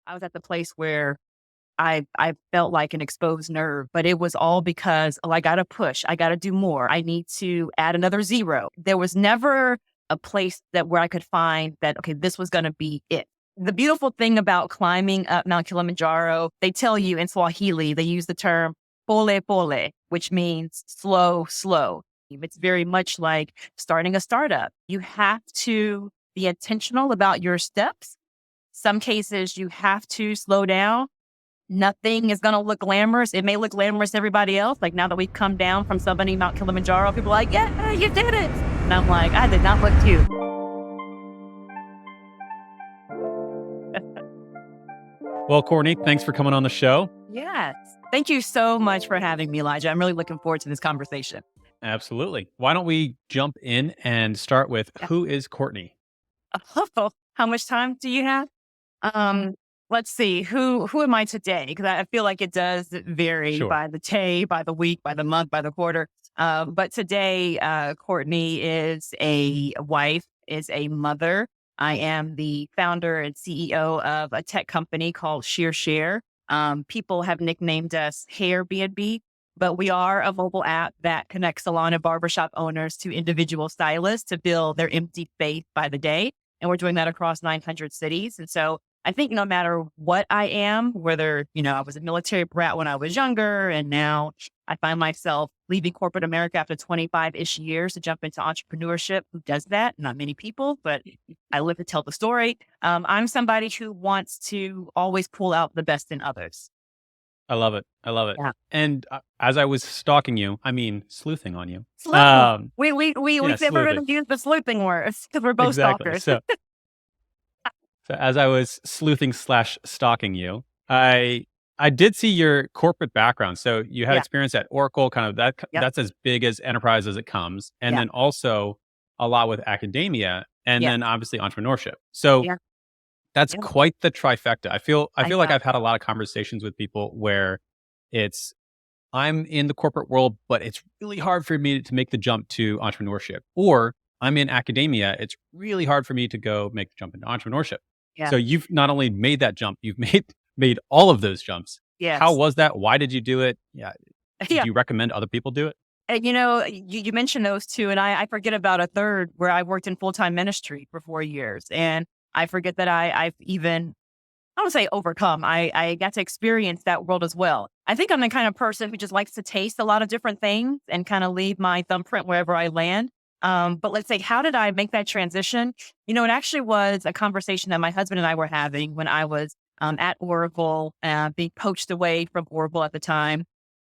I was at the place where I felt like an exposed nerve, but it was all because, oh, I got to push. I got to do more. I need to add another zero. There was never a place where I could find that, okay, this was going to be it. The beautiful thing about climbing up Mount Kilimanjaro, they tell you in Swahili, they use the term pole pole, which means slow, slow. It's very much like starting a startup. You have to be intentional about your steps. Some cases you have to slow down. Nothing is going to look glamorous. It may look glamorous to everybody else. Like now that we've come down from somebody Mount Kilimanjaro, people are like, yeah, you did it. And I'm like, I did not look cute. Well, Courtney, thanks for coming on the show. Yes. Thank you so much for having me, Elijah. I'm really looking forward to this conversation. Absolutely. Why don't we jump in and start with who is Courtney? Oh, how much time do you have? Let's see. Who am I today? Because I feel like it does vary by the day, by the week, by the month, by the quarter. But today, Courtney is a wife, is a mother. I am the founder and CEO of a tech company called ShearShare. People have nicknamed us Hairbnb, but we are a mobile app that connects salon and barbershop owners to individual stylists to build their empty space by the day. And we're doing that across 900 cities. And so I think no matter what I am, whether, I was a military brat when I was younger, and now I find myself leaving corporate America after 25-ish years to jump into entrepreneurship. Who does that? Not many people, but I live to tell the story. I'm somebody who wants to always pull out the best in others. I love it. I love it. Yeah. And as I was stalking you, sleuthing on you. We said we're going to use the sleuthing words because we're both stalkers. So as I was sleuthing/stalking you, I did see your corporate background. So you had experience at Oracle, kind of that's as big as enterprise as it comes. And then also a lot with academia and then obviously entrepreneurship. So that's quite the trifecta. I feel like I've had a lot of conversations with people where I'm in the corporate world, but it's really hard for me to make the jump to entrepreneurship. Or I'm in academia. It's really hard for me to go make the jump into entrepreneurship. Yeah. So you've not only made that jump, you've made all of those jumps. Yes. How was that? Why did you do it? Do you recommend other people do it? And you mentioned those two, and I forget about a third where I worked in full-time ministry for 4 years. And I forget that I've even, I don't say overcome. I got to experience that world as well. I think I'm the kind of person who just likes to taste a lot of different things and kind of leave my thumbprint wherever I land. But let's say, how did I make that transition? It actually was a conversation that my husband and I were having when I was at Oracle, being poached away from Oracle at the time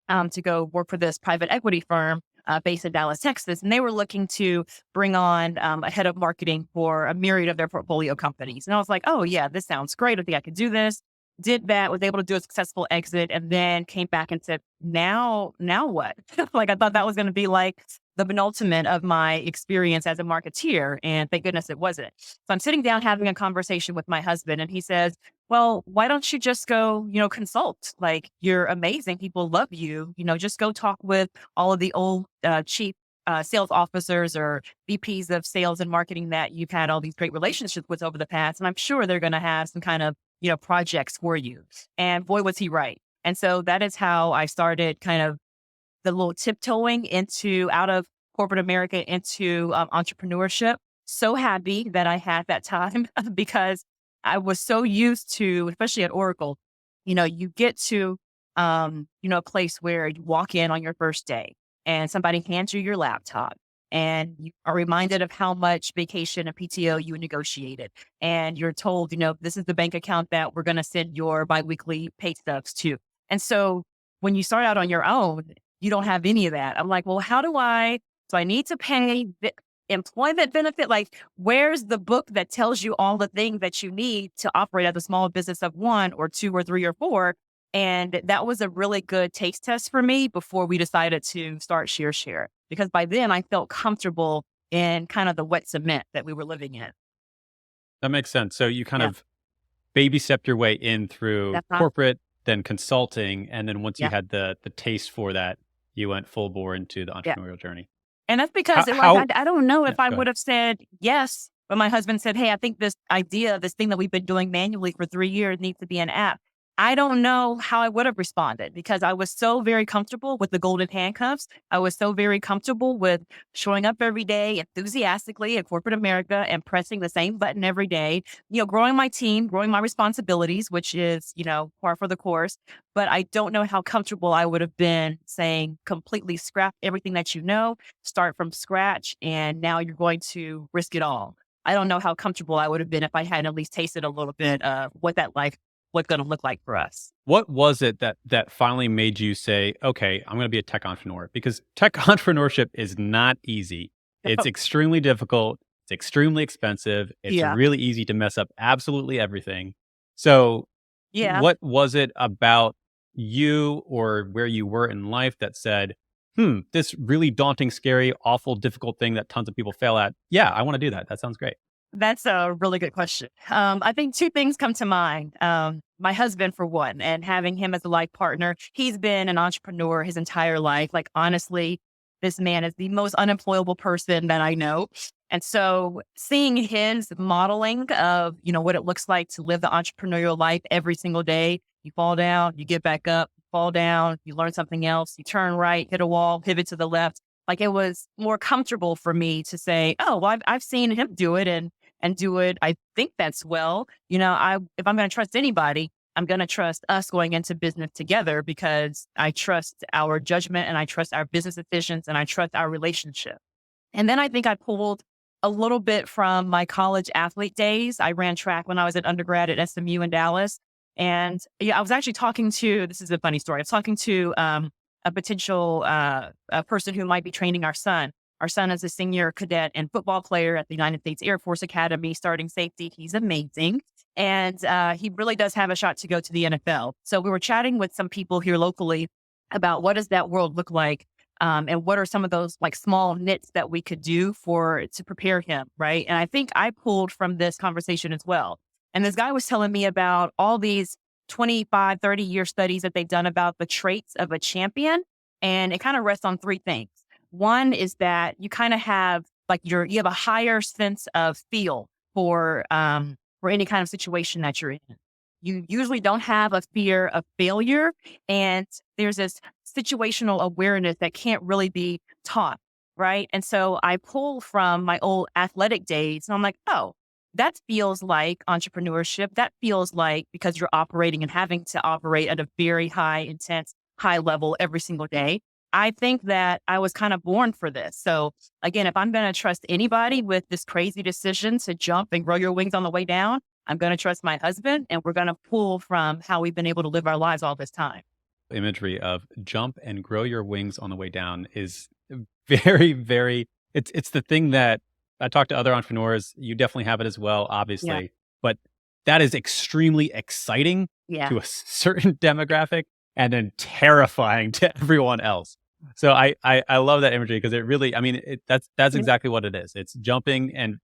to go work for this private equity firm based in Dallas, Texas. And they were looking to bring on a head of marketing for a myriad of their portfolio companies. And I was like, oh, yeah, this sounds great. I think I could do this. Did that, was able to do a successful exit, and then came back and said, now what? Like, I thought that was going to be like the penultimate of my experience as a marketeer. And thank goodness it wasn't. So I'm sitting down having a conversation with my husband, and he says, well, why don't you just go, consult? Like, you're amazing. People love you. Just go talk with all of the old chief sales officers or VPs of sales and marketing that you've had all these great relationships with over the past. And I'm sure they're going to have some kind of, projects for you. And boy, was he right. And so that is how I started kind of the little tiptoeing out of corporate America into entrepreneurship. So happy that I had that time because I was so used to, especially at Oracle, you get to, a place where you walk in on your first day and somebody hands you your laptop and you are reminded of how much vacation and PTO you negotiated. And you're told, this is the bank account that we're going to send your biweekly pay stubs to. And so when you start out on your own, you don't have any of that. I'm like, well, so I need to pay the employment benefit. Like, where's the book that tells you all the things that you need to operate as a small business of 1 or 2 or 3 or 4? And that was a really good taste test for me before we decided to start ShearShare, because by then I felt comfortable in kind of the wet cement that we were living in. That makes sense. So you kind of baby stepped your way in through corporate, then consulting. And then once you had the taste for that, you went full bore into the entrepreneurial journey. And that's because I don't know if I would have said yes But my husband said, hey, I think this idea, this thing that we've been doing manually for 3 years needs to be an app. I don't know how I would have responded because I was so very comfortable with the golden handcuffs. I was so very comfortable with showing up every day enthusiastically in corporate America and pressing the same button every day, growing my team, growing my responsibilities, which is, par for the course. But I don't know how comfortable I would have been saying completely scrap everything that start from scratch, and now you're going to risk it all. I don't know how comfortable I would have been if I hadn't at least tasted a little bit of what that life what's going to look like for us. What was it that finally made you say, okay, I'm going to be a tech entrepreneur? Because tech entrepreneurship is not easy. It's extremely difficult. It's extremely expensive. It's really easy to mess up absolutely everything. So what was it about you or where you were in life that said, this really daunting, scary, awful, difficult thing that tons of people fail at? Yeah, I want to do that. That sounds great. That's a really good question. I think two things come to mind. My husband, for one, and having him as a life partner. He's been an entrepreneur his entire life. Like, honestly, this man is the most unemployable person that I know. And so seeing his modeling of, what it looks like to live the entrepreneurial life every single day, you fall down, you get back up, you fall down, you learn something else, you turn right, hit a wall, pivot to the left. Like, it was more comfortable for me to say, oh, well, I've seen him do it and do it. I think that's well. If I'm going to trust anybody, I'm going to trust us going into business together because I trust our judgment and I trust our business decisions and I trust our relationship. And then I think I pulled a little bit from my college athlete days. I ran track when I was at undergrad at SMU in Dallas. And I was actually this is a funny story. I was talking to a potential a person who might be training our son. Our son is a senior cadet and football player at the United States Air Force Academy, starting safety. He's amazing. And he really does have a shot to go to the NFL. So we were chatting with some people here locally about what does that world look like, and what are some of those like small nits that we could do to prepare him, right? And I think I pulled from this conversation as well. And this guy was telling me about all these 25, 30-year studies that they've done about the traits of a champion. And it kind of rests on three things. One is that you kind of have you have a higher sense of feel for any kind of situation that you're in. You usually don't have a fear of failure, and there's this situational awareness that can't really be taught, right? And so I pull from my old athletic days, and I'm like, oh, that feels like entrepreneurship. That feels like, because you're operating and having to operate at a very high, intense, high level every single day. I think that I was kind of born for this. So again, if I'm going to trust anybody with this crazy decision to jump and grow your wings on the way down, I'm going to trust my husband, and we're going to pull from how we've been able to live our lives all this time. Imagery of jump and grow your wings on the way down is very, very, it's the thing that I talk to other entrepreneurs. You definitely have it as well, obviously, but that is extremely exciting to a certain demographic and then terrifying to everyone else. So I love that imagery because it really, that's exactly what it is. It's jumping and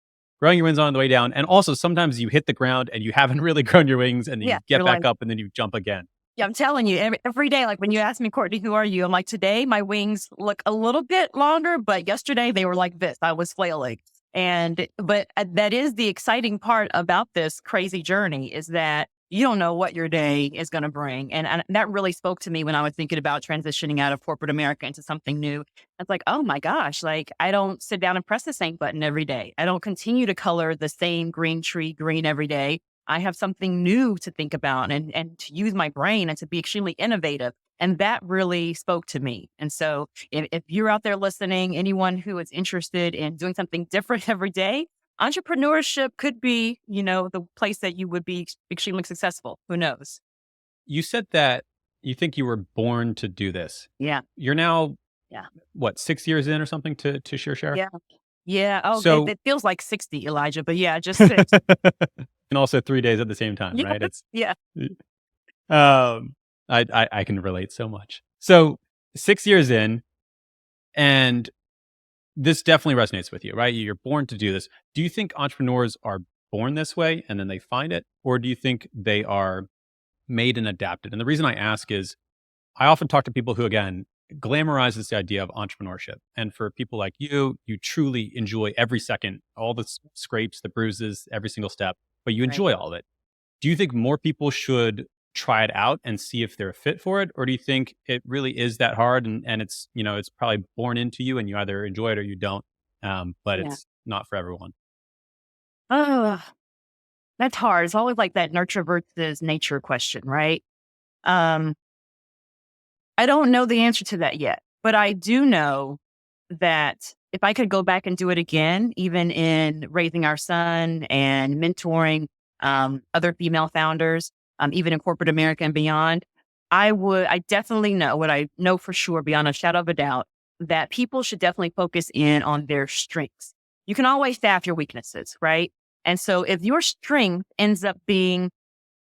growing your wings on the way down. And also sometimes you hit the ground and you haven't really grown your wings and you get back up and then you jump again. Yeah, I'm telling you, every day, like when you ask me, Courtney, who are you? I'm like, today my wings look a little bit longer, but yesterday they were like this. I was flailing. But that is the exciting part about this crazy journey, is that you don't know what your day is going to bring. And that really spoke to me when I was thinking about transitioning out of corporate America into something new. It's like, oh my gosh, like I don't sit down and press the same button every day. I don't continue to color the same green tree green every day. I have something new to think about and to use my brain and to be extremely innovative. And that really spoke to me. And so if you're out there listening, anyone who is interested in doing something different every day, entrepreneurship could be, the place that you would be extremely successful. Who knows? You said that you think you were born to do this. Yeah. You're now, what, 6 years in or something to ShearShare? Yeah. Yeah. Oh, so, it feels like 60, Elijah, but yeah, just 6. And also 3 days at the same time, right? It's I can relate so much. So 6 years in, and this definitely resonates with you, right? You're born to do this. Do you think entrepreneurs are born this way and then they find it? Or do you think they are made and adapted? And the reason I ask is I often talk to people who, again, glamorizes the idea of entrepreneurship. And for people like you truly enjoy every second, all the scrapes, the bruises, every single step, but you enjoy all of it. Do you think more people should try it out and see if they're fit for it? Or do you think it really is that hard and it's, it's probably born into you and you either enjoy it or you don't, but Yeah. it's not for everyone? Oh, that's hard. It's always like that nurture versus nature question, right? Um, I don't know the answer to that yet, but I do know that if I could go back and do it again, even in raising our son and mentoring other female founders, even in corporate America and beyond, I definitely know what I know for sure, beyond a shadow of a doubt, that people should definitely focus in on their strengths. You can always staff your weaknesses, right? And so if your strength ends up being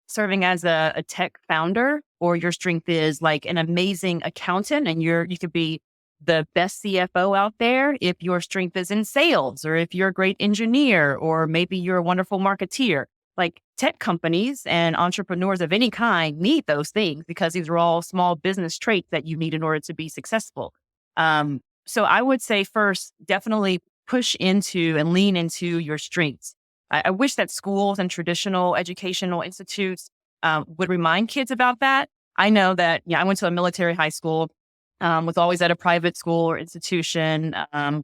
serving as a tech founder, or your strength is like an amazing accountant and you could be the best CFO out there, if your strength is in sales, or if you're a great engineer, or maybe you're a wonderful marketeer. Like tech companies and entrepreneurs of any kind need those things, because these are all small business traits that you need in order to be successful. So I would say first, definitely push into and lean into your strengths. I wish that schools and traditional educational institutes would remind kids about that. I know that, I went to a military high school, was always at a private school or institution,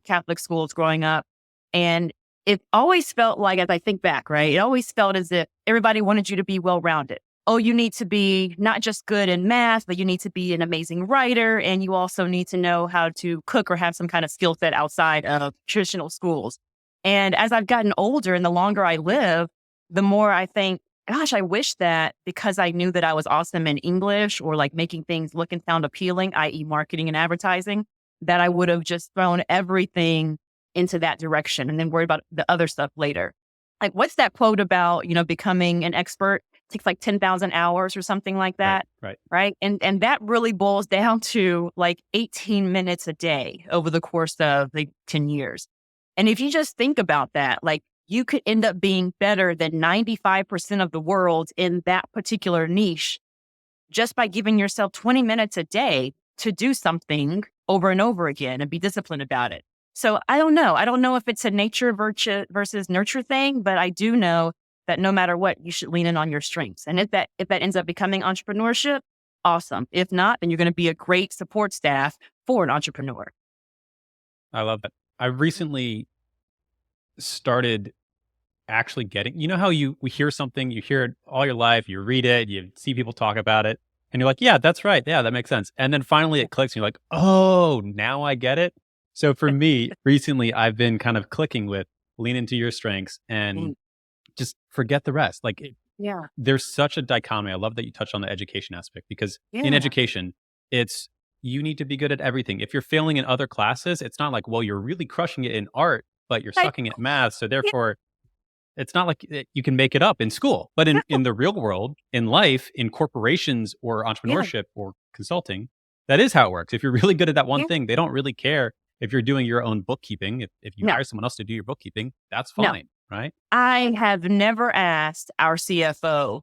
Catholic schools growing up. And it always felt like, as I think back, right, it always felt as if everybody wanted you to be well-rounded. Oh, you need to be not just good in math, but you need to be an amazing writer. And you also need to know how to cook or have some kind of skill set outside of traditional schools. And as I've gotten older and the longer I live, the more I think, gosh, I wish that because I knew that I was awesome in English, or like making things look and sound appealing, i.e. marketing and advertising, that I would have just thrown everything into that direction and then worried about the other stuff later. Like, what's that quote about, becoming an expert? It takes like 10,000 hours or something like that. Right. And that really boils down to like 18 minutes a day over the course of like 10 years. And if you just think about that, like, you could end up being better than 95% of the world in that particular niche just by giving yourself 20 minutes a day to do something over and over again and be disciplined about it. So I don't know. I don't know if it's a nature versus nurture thing, but I do know that no matter what, you should lean in on your strengths. And if that ends up becoming entrepreneurship, awesome. If not, then you're going to be a great support staff for an entrepreneur. I love that. I recently started actually getting, how we hear something, you hear it all your life, you read it, you see people talk about it, and you're like, yeah, that's right. Yeah, that makes sense. And then finally it clicks and you're like, oh, now I get it. So for me, recently I've been kind of clicking with lean into your strengths and just forget the rest. Like, there's such a dichotomy. I love that you touched on the education aspect, because in education, it's, you need to be good at everything. If you're failing in other classes, it's not like, well, you're really crushing it in art, but you're sucking at math. So therefore, it's not like you can make it up in school. But in the real world, in life, in corporations or entrepreneurship or consulting, that is how it works. If you're really good at that one thing, they don't really care if you're doing your own bookkeeping. If you hire someone else to do your bookkeeping, that's fine, right? I have never asked our CFO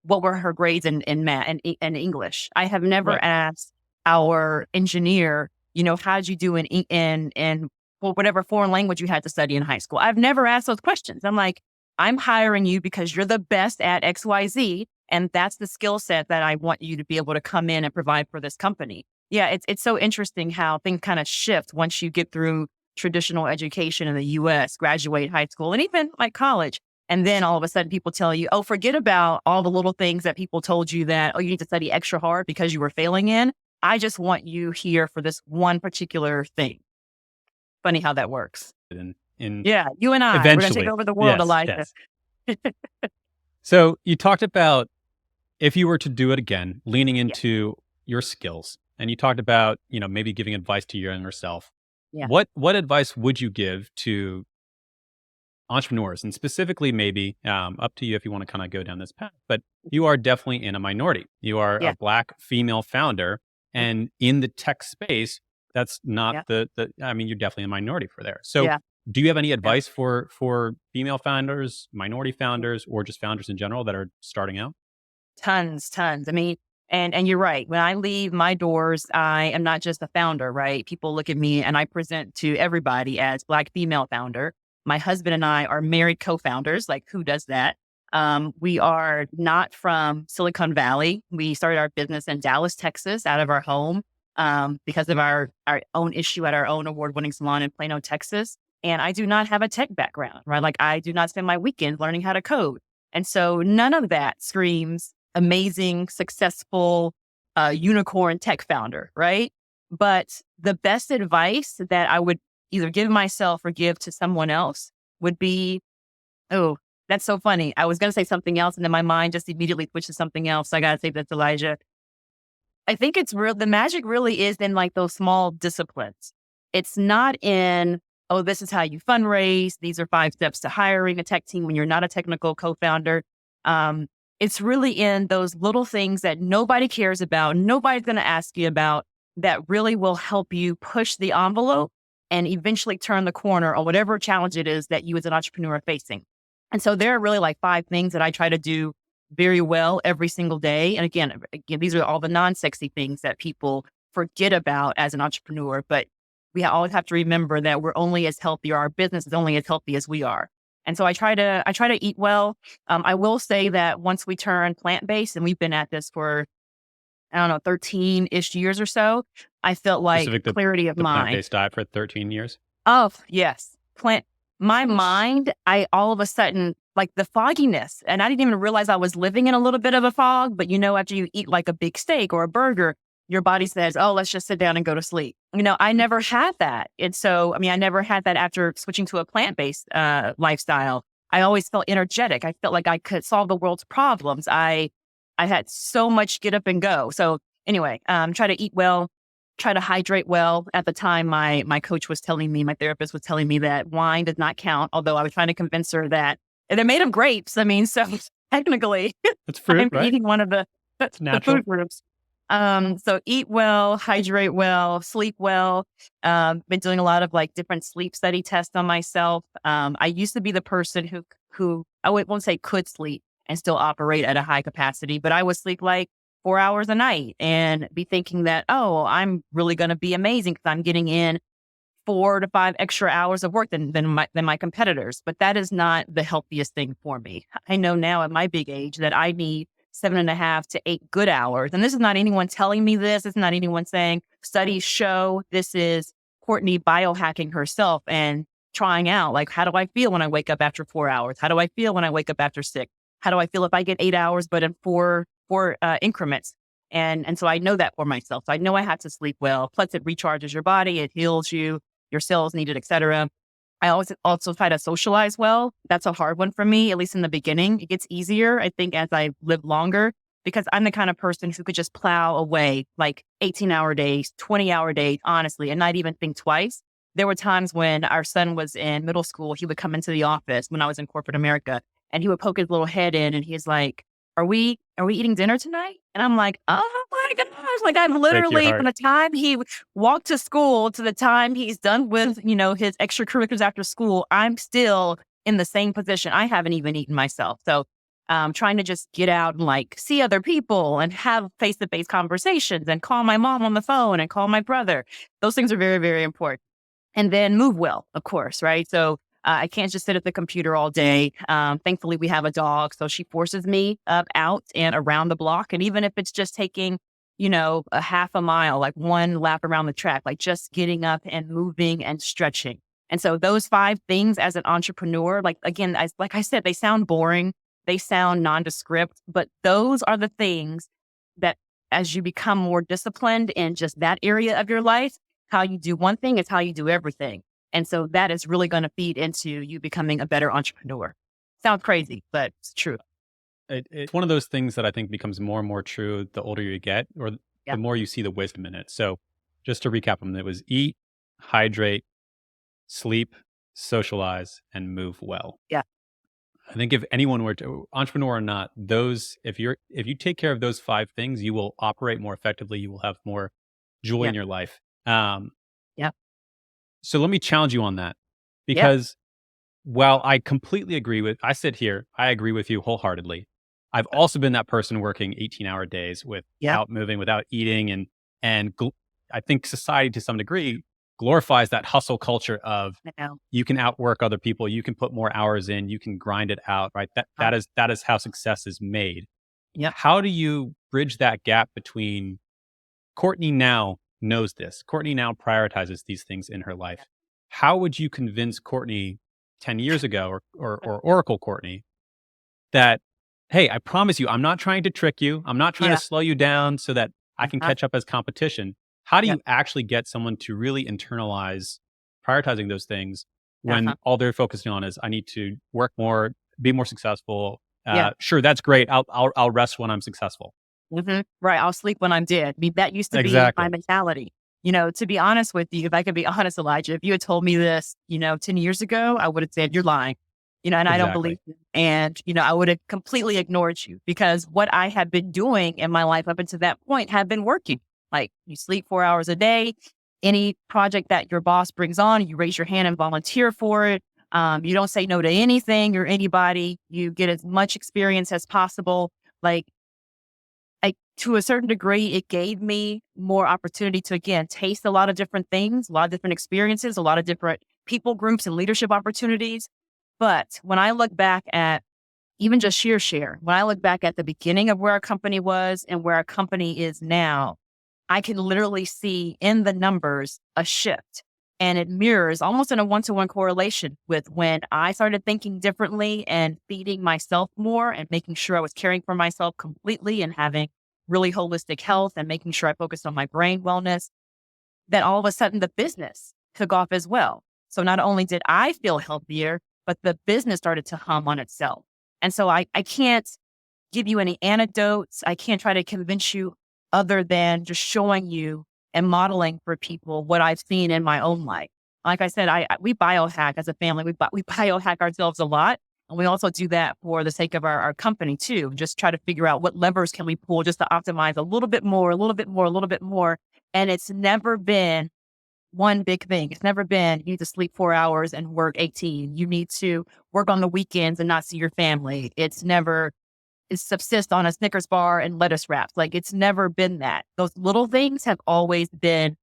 what were her grades in math and English. I have never asked our engineer, how'd you do in whatever foreign language you had to study in high school. I've never asked those questions. I'm like, I'm hiring you because you're the best at XYZ, and that's the skill set that I want you to be able to come in and provide for this company. Yeah, it's so interesting how things kind of shift once you get through traditional education in the US, graduate high school, and even like college. And then all of a sudden people tell you, oh, forget about all the little things that people told you that, oh, you need to study extra hard because you were failing in. I just want you here for this one particular thing. Funny how that works. You and I, we're going to take over the world, Elijah. Yes. So you talked about, if you were to do it again, leaning into your skills, and you talked about, maybe giving advice to your younger self. Yeah. What advice would you give to entrepreneurs, and specifically maybe up to you if you want to kind of go down this path, but you are definitely in a minority. You are a Black female founder, and in the tech space, that's not you're definitely a minority for there. So do you have any advice for female founders, minority founders, or just founders in general that are starting out? Tons. I mean, And you're right. When I leave my doors, I am not just a founder, right? People look at me and I present to everybody as Black female founder. My husband and I are married co-founders. Like, who does that? We are not from Silicon Valley. We started our business in Dallas, Texas, out of our home because of our own issue at our own award-winning salon in Plano, Texas. And I do not have a tech background, right? Like, I do not spend my weekends learning how to code. And so none of that screams amazing, successful, unicorn tech founder, right? But the best advice that I would either give myself or give to someone else would be, oh, that's so funny. I was going to say something else, and then my mind just immediately switched to something else. So I got to say that's Elijah. I think it's real. The magic really is in like those small disciplines. It's not in, oh, this is how you fundraise. These are 5 steps to hiring a tech team when you're not a technical co-founder. It's really in those little things that nobody cares about, nobody's going to ask you about, that really will help you push the envelope and eventually turn the corner on whatever challenge it is that you as an entrepreneur are facing. And so there are really like 5 things that I try to do very well every single day. And again, these are all the non-sexy things that people forget about as an entrepreneur. But we always have to remember that we're only as healthy, or our business is only as healthy as we are. And so I try to eat well. I will say that once we turn plant-based, and we've been at this for, I don't know, 13-ish years or so, I felt like clarity of mind. Plant-based diet for 13 years? Oh, yes. My mind, I all of a sudden, like the fogginess, and I didn't even realize I was living in a little bit of a fog, but after you eat like a big steak or a burger, your body says, oh, let's just sit down and go to sleep. I never had that. And so, I never had that after switching to a plant-based lifestyle. I always felt energetic. I felt like I could solve the world's problems. I had so much get up and go. So anyway, try to eat well, try to hydrate well. At the time, my coach was telling me, my therapist was telling me that wine does not count, although I was trying to convince her that they're made of grapes. So technically, it's fruit, I'm right? eating one of the food groups. So eat well, hydrate well, sleep well. Been doing a lot of like different sleep study tests on myself. I used to be the person who I won't say could sleep and still operate at a high capacity, but I would sleep like 4 hours a night and be thinking that, oh, I'm really going to be amazing because I'm getting in 4 to 5 extra hours of work than my competitors. But that is not the healthiest thing for me. I know now at my big age that I need 7.5 to 8 good hours. And this is not anyone telling me this. It's not anyone saying studies show. This is Courtney biohacking herself and trying out, like, how do I feel when I wake up after 4 hours? How do I feel when I wake up after 6? How do I feel if I get 8 hours, but in four increments? And so I know that for myself. So I know I have to sleep well. Plus it recharges your body. It heals you, your cells need it, et cetera. I always also try to socialize well. That's a hard one for me, at least in the beginning. It gets easier, I think, as I live longer, because I'm the kind of person who could just plow away like 18-hour days, 20-hour days, honestly, and not even think twice. There were times when our son was in middle school, he would come into the office when I was in corporate America, and he would poke his little head in and he's like, are we eating dinner tonight? And I'm like, oh my gosh. Like, I'm literally, from the time he walked to school to the time he's done with, his extracurriculars after school, I'm still in the same position. I haven't even eaten myself. So trying to just get out and like see other people and have face-to-face conversations and call my mom on the phone and call my brother. Those things are very, very important. And then move well, of course, right? So I can't just sit at the computer all day. Thankfully, we have a dog, so she forces me out and around the block. And even if it's just taking, a half a mile, like one lap around the track, like just getting up and moving and stretching. And so those 5 things as an entrepreneur, like, again, like I said, they sound boring. They sound nondescript, but those are the things that as you become more disciplined in just that area of your life, how you do one thing is how you do everything. And so that is really going to feed into you becoming a better entrepreneur. Sounds crazy, but it's true. It's one of those things that I think becomes more and more true the older you get, or the more you see the wisdom in it. So just to recap them, it was eat, hydrate, sleep, socialize, and move well. Yeah. I think if anyone were to, entrepreneur or not, if you take care of those 5 things, you will operate more effectively. You will have more joy in your life. So let me challenge you on that, because while I completely agree with, I agree with you wholeheartedly. I've also been that person working 18-hour days without moving, without eating. I think society to some degree glorifies that hustle culture of you can outwork other people, you can put more hours in, you can grind it out, right? That is how success is made. Yep. How do you bridge that gap between Courtney now knows this? Courtney now prioritizes these things in her life. How would you convince Courtney 10 years ago or Oracle Courtney that, hey, I promise you, I'm not trying to trick you. I'm not trying to slow you down so that I can catch up as competition. How do you actually get someone to really internalize prioritizing those things when all they're focusing on is I need to work more, be more successful? Sure, that's great. I'll rest when I'm successful. Right. I'll sleep when I'm dead. That used to be my mentality. To be honest with you, if I could be honest, Elijah, if you had told me this, 10 years ago, I would have said, you're lying, and I don't believe you. And, I would have completely ignored you because what I had been doing in my life up until that point had been working. Like you sleep 4 hours a day, any project that your boss brings on, you raise your hand and volunteer for it. You don't say no to anything or anybody. You get as much experience as possible. Like, to a certain degree, it gave me more opportunity to, again, taste a lot of different things, a lot of different experiences, a lot of different people groups and leadership opportunities. But when I look back at even just ShearShare, when I look back at the beginning of where our company was and where our company is now, I can literally see in the numbers a shift. And it mirrors almost in a one-to-one correlation with when I started thinking differently and feeding myself more and making sure I was caring for myself completely and having really holistic health and making sure I focused on my brain wellness, then all of a sudden the business took off as well. So not only did I feel healthier, but the business started to hum on itself. And so I can't give you any anecdotes. I can't try to convince you other than just showing you and modeling for people what I've seen in my own life. Like I said, we biohack as a family. We biohack ourselves a lot. And we also do that for the sake of our company too. Just try to figure out what levers can we pull just to optimize a little bit more, a little bit more, a little bit more. And it's never been one big thing. It's never been you need to sleep 4 hours and work 18. You need to work on the weekends and not see your family. It's subsist on a Snickers bar and lettuce wraps. Like it's never been that. Those little things have always been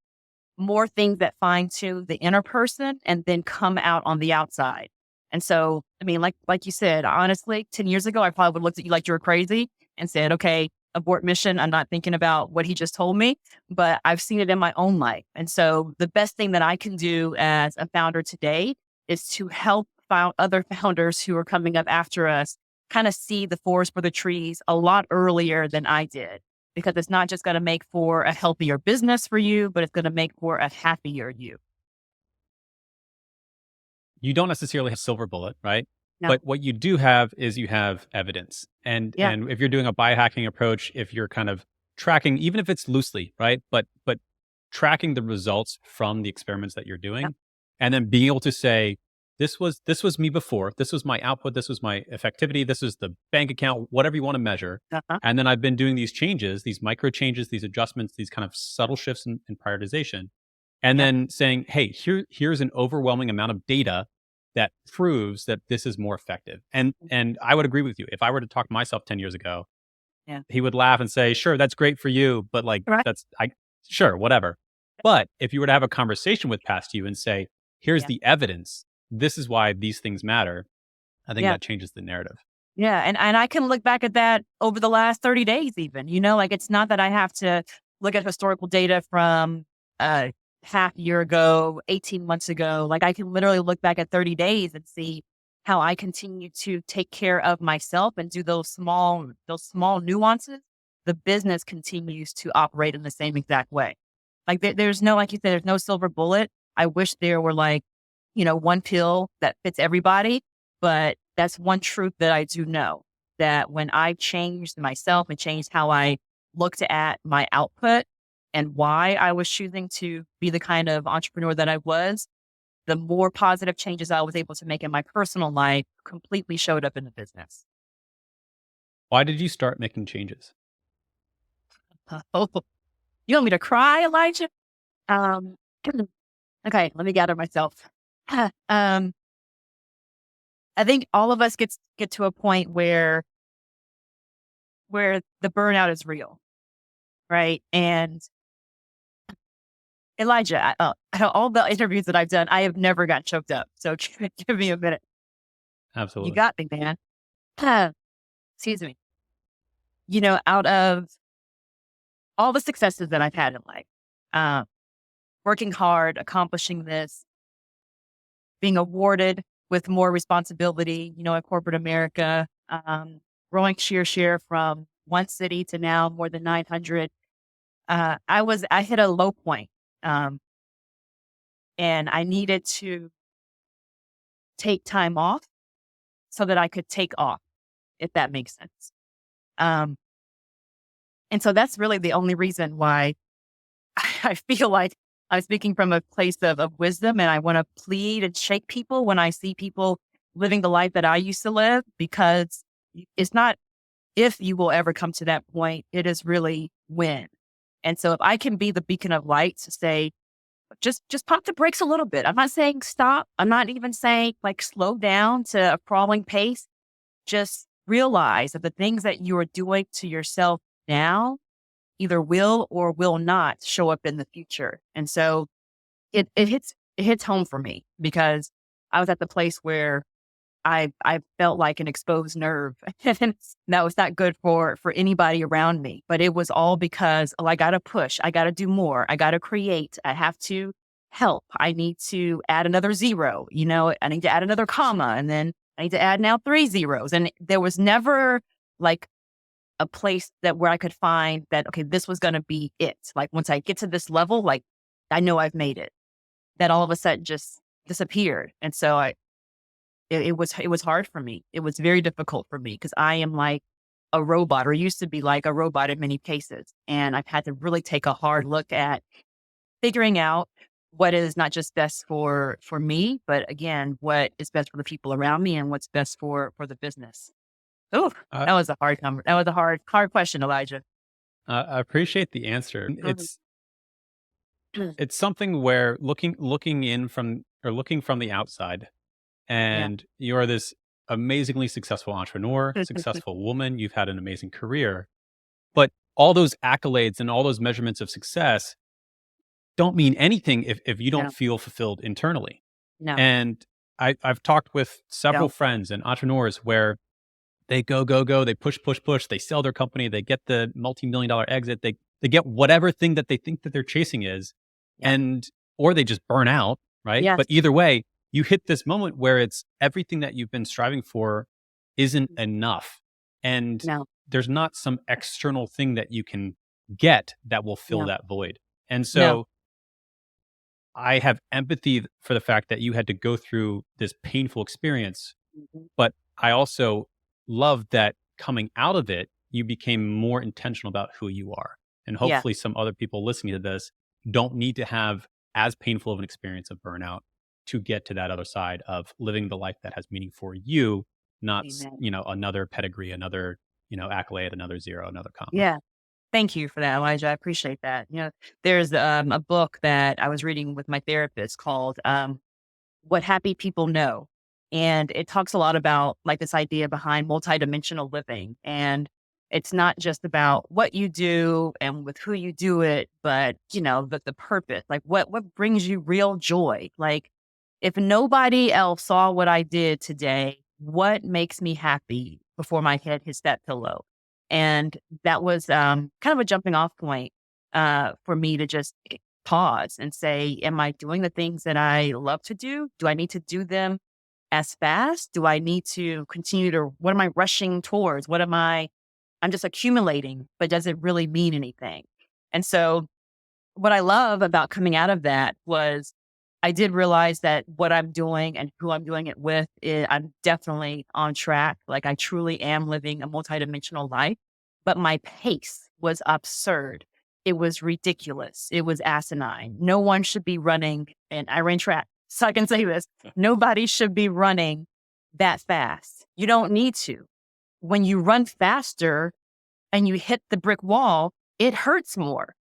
more things that fine tune the inner person and then come out on the outside. And so, I mean, like you said, honestly, 10 years ago, I probably would have looked at you like you were crazy and said, okay, abort mission. I'm not thinking about what he just told me, but I've seen it in my own life. And so the best thing that I can do as a founder today is to help other founders who are coming up after us kind of see the forest for the trees a lot earlier than I did, because it's not just going to make for a healthier business for you, but it's going to make for a happier you. You don't necessarily have silver bullet, right? No. But what you do have is you have evidence. And if you're doing a biohacking approach, if you're kind of tracking, even if it's loosely, right? But tracking the results from the experiments that you're doing, and then being able to say, this was me before, this was my output, this was my effectivity, this is the bank account, whatever you want to measure. And then I've been doing these changes, these micro changes, these adjustments, these kind of subtle shifts in prioritization. And then saying, hey, here's an overwhelming amount of data that proves that this is more effective. And I would agree with you. If I were to talk to myself 10 years ago, he would laugh and say, sure, that's great for you, but like sure, whatever. But if you were to have a conversation with past you and say, here's the evidence, this is why these things matter, I think that changes the narrative. Yeah. And I can look back at that over the last 30 days even, like it's not that I have to look at historical data from half a year ago, 18 months ago. Like I can literally look back at 30 days and see how I continue to take care of myself and do those small nuances. The business continues to operate in the same exact way. Like there's no, like you said, there's no silver bullet. I wish there were like, one pill that fits everybody, but that's one truth that I do know, that when I changed myself and changed how I looked at my output and why I was choosing to be the kind of entrepreneur that I was, the more positive changes I was able to make in my personal life completely showed up in the business. Why did you start making changes? Oh, you want me to cry, Elijah? Okay, let me gather myself. I think all of us get to a point where where the burnout is real, right? And Elijah, out of all the interviews that I've done, I have never got choked up. So give me a minute. You Absolutely. got me, man. Excuse me. Out of all the successes that I've had in life, um, working hard, accomplishing this, being awarded with more responsibility, in corporate America, growing ShearShare from one city to now more than 900. I hit a low point, and I needed to take time off so that I could take off, if that makes sense. Um, and so that's really the only reason why I feel like I'm speaking from a place of wisdom, and I want to plead and shake people when I see people living the life that I used to live, because it's not if you will ever come to that point, it is really when. And so if I can be the beacon of light to say, just pump the brakes a little bit. I'm not saying stop. I'm not even saying like slow down to a crawling pace. Just realize that the things that you are doing to yourself now either will or will not show up in the future. And so it hits home for me, because I was at the place where I felt like an exposed nerve, and that was not good for anybody around me. But it was all because, I got to push, I got to do more, I got to create, I have to help, I need to add another zero, I need to add another comma, and then I need to add now 3 zeros. And there was never like a place where I could find that, okay, this was going to be it. Like once I get to this level, like I know I've made it. That all of a sudden just disappeared. And so it was hard for me. It was very difficult for me, because I am like a robot, or used to be like a robot in many cases. And I've had to really take a hard look at figuring out what is not just best for me, but again, what is best for the people around me, and what's best for the business. Oh, Uh, that was a hard question, Elijah. I appreciate the answer. Mhm. It's something where looking in from, or looking from the outside, Yeah. and you are this amazingly successful entrepreneur, successful woman. You've had an amazing career, but all those accolades and all those measurements of success don't mean anything if you don't No, feel fulfilled internally. no, And I've talked with several don't. friends and entrepreneurs where they go, go, go, they push, push, push, they sell their company, they get the multi-million dollar exit, they get whatever thing that they think that they're chasing is, Yeah. and or they just burn out, right? Yes. But either way, you hit this moment where it's everything that you've been striving for isn't enough. And No, there's not some external thing that you can get that will fill no, that void. And no. so I have empathy for the fact that you had to go through this painful experience, Mhm. but I also love that coming out of it, you became more intentional about who you are. And Yeah. hopefully, some other people listening to this don't need to have as painful of an experience of burnout to get to that other side of living the life that has meaning for you, not, Amen. another pedigree, another, accolade, another zero, another comma. Yeah. Thank you for that, Elijah. I appreciate that. There's a book that I was reading with my therapist called What Happy People Know. And it talks a lot about like this idea behind multidimensional living. And it's not just about what you do and with who you do it, but the purpose, like what brings you real joy. Like if nobody else saw what I did today, what makes me happy before my head hits that pillow? And that was kind of a jumping off point for me to just pause and say, am I doing the things that I love to do? Do I need to do them as fast? Do I need to continue to, what am I rushing towards? I'm just accumulating, but does it really mean anything? And so what I love about coming out of that was I did realize that what I'm doing and who I'm doing it with, I'm definitely on track. Like I truly am living a multidimensional life, but my pace was absurd. It was ridiculous. It was asinine. No one should be running, and I ran track. So I can say this, nobody should be running that fast. You don't need to. When you run faster and you hit the brick wall, it hurts more.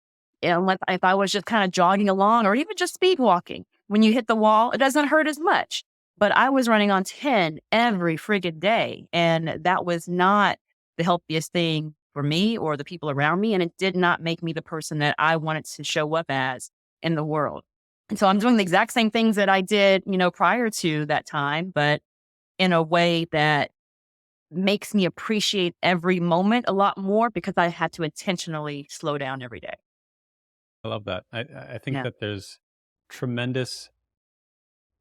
And like if I was just kind of jogging along or even just speed walking, when you hit the wall, it doesn't hurt as much. But I was running on 10 every friggin' day. And that was not the healthiest thing for me or the people around me. And it did not make me the person that I wanted to show up as in the world. And so I'm doing the exact same things that I did, prior to that time, but in a way that makes me appreciate every moment a lot more because I had to intentionally slow down every day. I love that. I think Yeah. that there's tremendous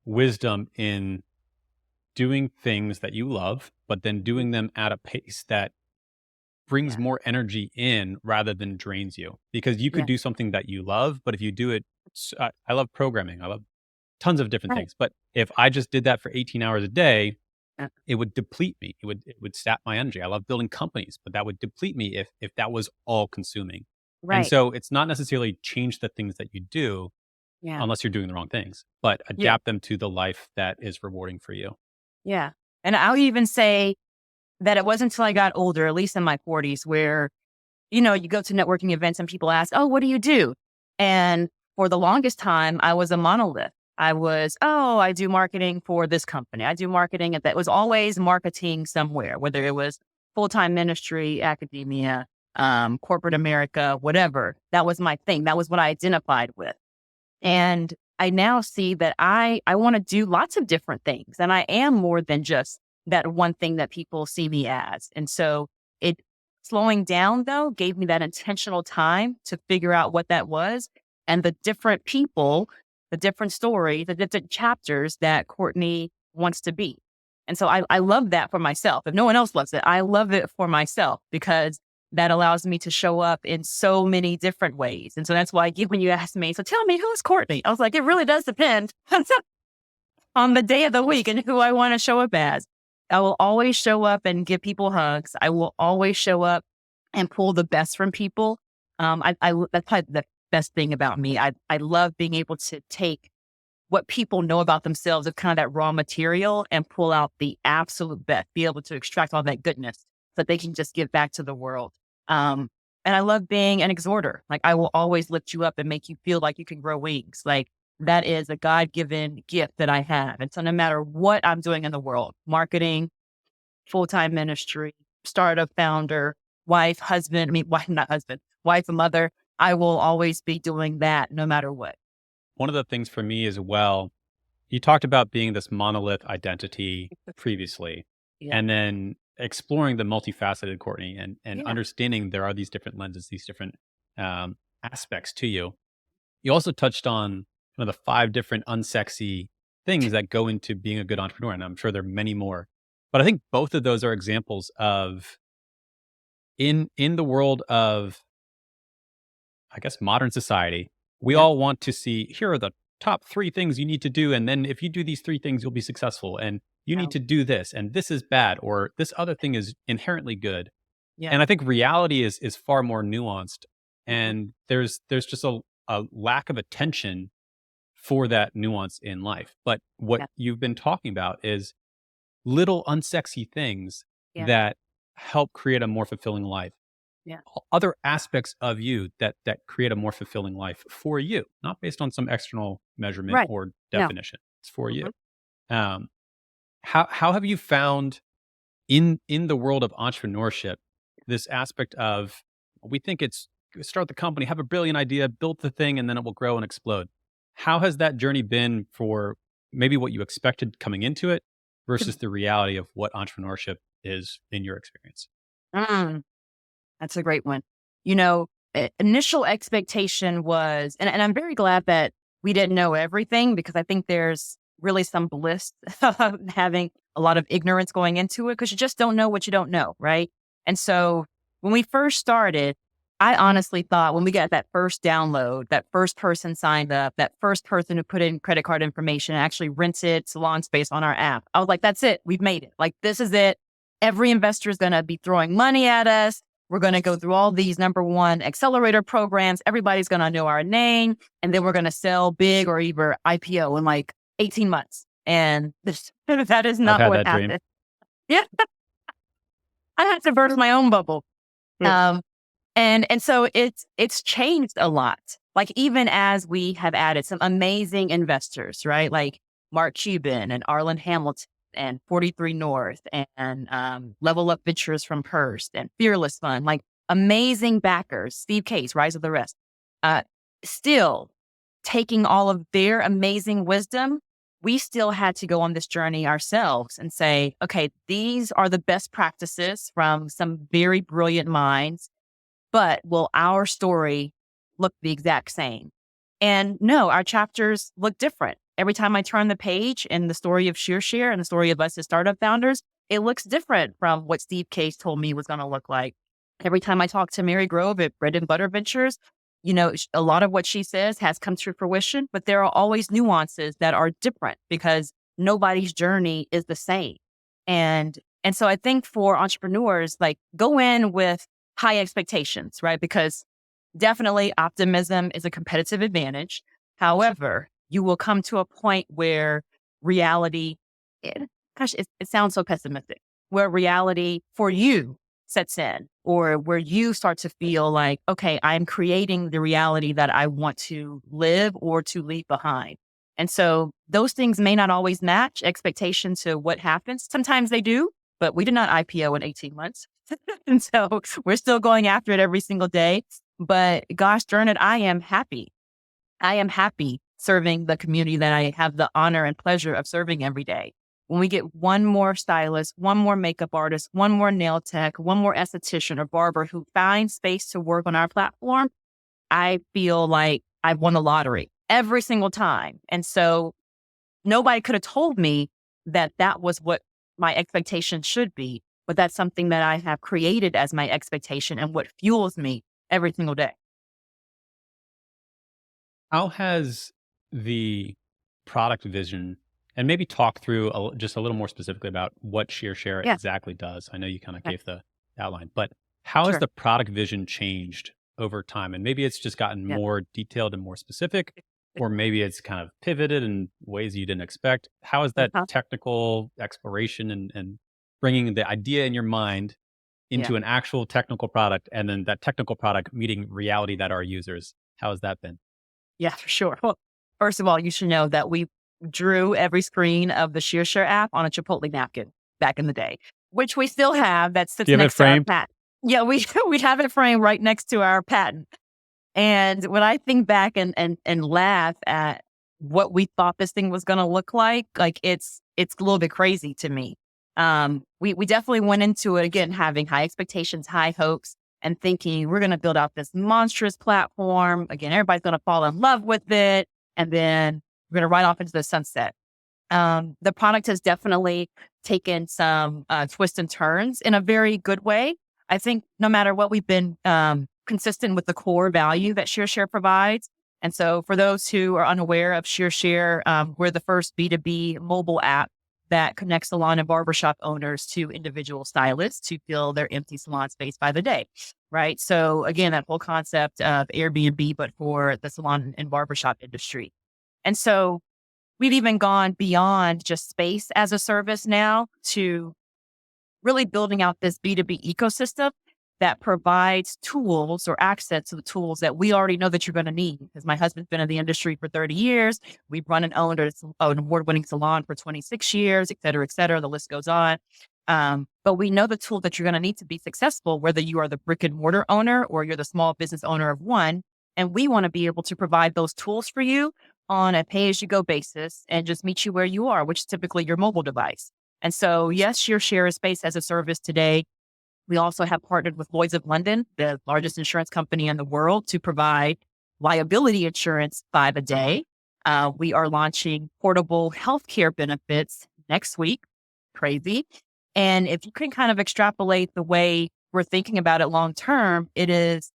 wisdom in doing things that you love, but then doing them at a pace that brings Yeah. more energy in rather than drains you. Because you could Yeah. do something that you love, but if you do it, I love programming. I love tons of different Right. things. But if I just did that for 18 hours a day, Yeah. it would deplete me. It would sap my energy. I love building companies, but that would deplete me if that was all consuming. And Right. so it's not necessarily change the things that you do Yeah. unless you're doing the wrong things, but Yeah. adapt them to the life that is rewarding for you. Yeah. And I'll even say that it wasn't until I got older, at least in my 40s, where, you go to networking events and people ask, oh, what do you do? And for the longest time, I was a monolith. I do marketing for this company. I do marketing. And that was always marketing somewhere, whether it was full-time ministry, academia, corporate America, whatever. That was my thing. That was what I identified with. And I now see that I want to do lots of different things. And I am more than just that one thing that people see me as. And so it slowing down though gave me that intentional time to figure out what that was and the different people, the different stories, the different chapters that Courtney wants to be. And so I love that for myself. If no one else loves it, I love it for myself because that allows me to show up in so many different ways. And so that's why when you ask me, so tell me, who's Courtney? I was like, it really does depend on the day of the week and who I want to show up as. I will always show up and give people hugs. I will always show up and pull the best from people. That's probably the best thing about me. I love being able to take what people know about themselves of kind of that raw material and pull out the absolute best, be able to extract all that goodness so that they can just give back to the world. And I love being an exhorter. Like I will always lift you up and make you feel like you can grow wings. Like that is a God-given gift that I have. And so no matter what I'm doing in the world, marketing, full-time ministry, startup founder, wife, husband, wife, not husband, wife and mother, I will always be doing that no matter what. One of the things for me as well, you talked about being this monolith identity previously, Yeah. and then exploring the multifaceted Courtney and Yeah. understanding there are these different lenses, these different aspects to you. You also touched on one of the 5 different unsexy things that go into being a good entrepreneur, and I'm sure there are many more. But I think both of those are examples of in the world of, I guess, modern society, we Yeah. all want to see, here are the top 3 things you need to do. And then if you do these 3 things, you'll be successful. And you need Yeah. to do this. And this is bad, or this other thing is inherently good. Yeah. And I think reality is far more nuanced. Mhm. And there's just a lack of attention for that nuance in life. But what Yeah. you've been talking about is little unsexy things Yeah. that help create a more fulfilling life. Yeah. Other aspects of you that create a more fulfilling life for you, not based on some external measurement Right. or No. definition. It's for you. Mhm. Um, how have you found in the world of entrepreneurship this aspect of, we think it's start the company, have a brilliant idea, build the thing, and then it will grow and explode. How has that journey been for maybe what you expected coming into it versus the reality of what entrepreneurship is in your experience? Mm, that's a great one. You know, initial expectation was, and I'm very glad that we didn't know everything because I think there's really some bliss of having a lot of ignorance going into it because you just don't know what you don't know. Right. And so when we first started, I honestly thought when we got that first download, that first person signed up, that first person who put in credit card information and actually rented salon space on our app, I was like, that's it. We've made it. Like, this is it. Every investor is going to be throwing money at us. We're going to go through all these number one accelerator programs. Everybody's going to know our name. And then we're going to sell big or either IPO in like 18 months. And that is I've not had what that dream. happened. Yeah. I had to burst my own bubble. Um, and so it's changed a lot. Like even as we have added some amazing investors, right? Like Mark Cuban and Arlen Hamilton and 43 North and Level Up Ventures from Hearst and Fearless Fund. Like amazing backers, Steve Case, Rise of the Rest, still taking all of their amazing wisdom, we still had to go on this journey ourselves and say, okay, these are the best practices from some very brilliant minds, but will our story look the exact same? And no, our chapters look different. Every time I turn the page in the story of ShearShare and the story of us as startup founders, it looks different from what Steve Case told me was going to look like. Every time I talk to Mary Grove at Bread and Butter Ventures, a lot of what she says has come to fruition, but there are always nuances that are different because nobody's journey is the same. And so I think for entrepreneurs, like, go in with high expectations, right? Because definitely optimism is a competitive advantage. However, you will come to a point where reality, it sounds so pessimistic, where reality for you sets in, or where you start to feel like, okay, I'm creating the reality that I want to live or to leave behind. And so those things may not always match expectation to what happens. Sometimes they do, but we did not IPO in 18 months. And so we're still going after it every single day. But gosh darn it, I am happy. I am happy serving the community that I have the honor and pleasure of serving every day. When we get one more stylist, one more makeup artist, one more nail tech, one more esthetician or barber who finds space to work on our platform, I feel like I've won the lottery every single time. And so nobody could have told me that that was what my expectation should be, but that's something that I have created as my expectation and what fuels me every single day. How has the product vision, and maybe talk through just a little more specifically about what ShearShare Yeah. exactly does? I know you kind of gave the outline, but how has Sure. the product vision changed over time? And maybe it's just gotten Yeah. more detailed and more specific, or maybe it's kind of pivoted in ways you didn't expect. How is that Uh-huh. technical exploration and bringing the idea in your mind Yeah. into an actual technical product, and then that technical product meeting reality that our users? How has that been? Yeah, for sure. Well, first of all, you should know that we drew every screen of the ShearShare app on a Chipotle napkin back in the day, which we still have that Do sits you have it next to our framed? patent. Yeah, we have it framed right next to our patent. And when I think back and laugh at what we thought this thing was going to look like it's a little bit crazy to me. We definitely went into it again having high expectations, high hopes, and thinking we're going to build out this monstrous platform. Again, everybody's going to fall in love with it, and then we're going to ride off into the sunset. The product has definitely taken some twists and turns in a very good way. I think no matter what, we've been consistent with the core value that ShearShare provides. And so for those who are unaware of ShearShare, we're the first B2B mobile app that connects salon and barbershop owners to individual stylists to fill their empty salon space by the day, right? So again, that whole concept of Airbnb, but for the salon and barbershop industry. And so we've even gone beyond just space as a service now to really building out this B2B ecosystem that provides tools or access to the tools that we already know that you're going to need. Because my husband's been in the industry for 30 years. We've run and owned an award-winning salon for 26 years, et cetera, et cetera. The list goes on. But we know the tool that you're going to need to be successful, whether you are the brick and mortar owner or you're the small business owner of one. And we want to be able to provide those tools for you on a pay-as-you-go basis and just meet you where you are, which is typically your mobile device. And so, yes, ShearShare is space as a service today. We also have partnered with Lloyd's of London, the largest insurance company in the world, to provide liability insurance by the day. We are launching portable healthcare benefits next week. Crazy. And if you can kind of extrapolate the way we're thinking about it long term, it is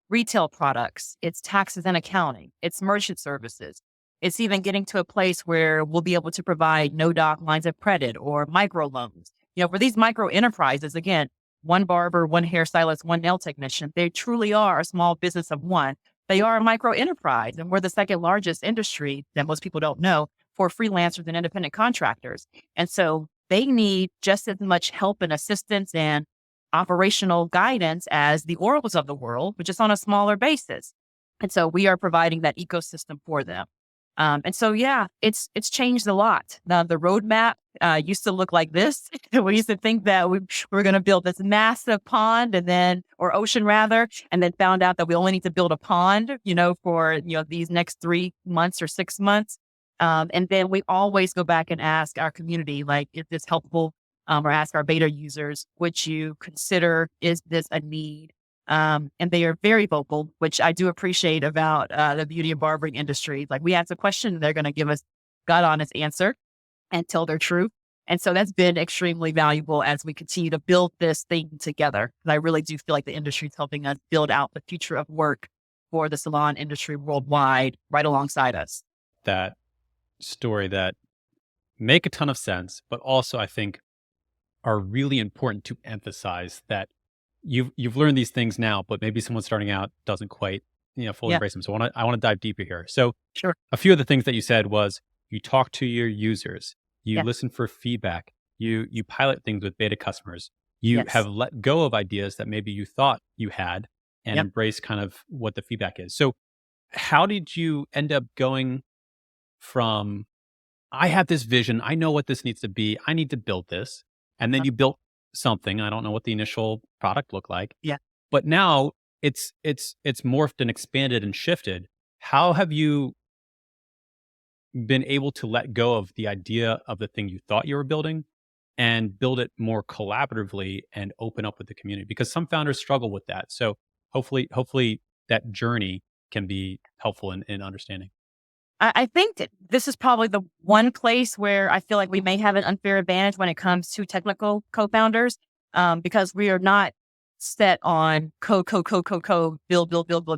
retail products, it's taxes and accounting, it's merchant services. It's even getting to a place where we'll be able to provide no-doc lines of credit or microloans. For these micro enterprises, again, one barber, one hairstylist, one nail technician, they truly are a small business of one. They are a micro enterprise, and we're the second largest industry that most people don't know for freelancers and independent contractors. And so they need just as much help and assistance and operational guidance as the Oracles of the world, but just on a smaller basis. And so we are providing that ecosystem for them. And so, yeah, it's changed a lot. Now, the roadmap used to look like this. We used to think that we were going to build this massive pond or ocean rather, and then found out that we only need to build a pond, for, these next 3 months or 6 months. And then we always go back and ask our community, like, is this helpful? Or ask our beta users, would you consider, is this a need? And they are very vocal, which I do appreciate about the beauty and barbering industry. Like, we ask a question, they're going to give us God honest answer and tell their truth. And so that's been extremely valuable as we continue to build this thing together. And I really do feel like the industry is helping us build out the future of work for the salon industry worldwide, right alongside us. That story that make a ton of sense, but also I think are really important to emphasize that you've learned these things now, but maybe someone starting out doesn't quite, fully embrace them. So I want to dive deeper here. So sure. A few of the things that you said was you talk to your users, you listen for feedback, you pilot things with beta customers, you have let go of ideas that maybe you thought you had and embrace kind of what the feedback is. So how did you end up going from, I have this vision, I know what this needs to be, I need to build this, and then you built something. I don't know what the initial product looked like. Yeah. But now it's morphed and expanded and shifted. How have you been able to let go of the idea of the thing you thought you were building and build it more collaboratively and open up with the community? Because some founders struggle with that. So hopefully that journey can be helpful in understanding. I think that this is probably the one place where I feel like we may have an unfair advantage when it comes to technical co-founders, because we are not set on code,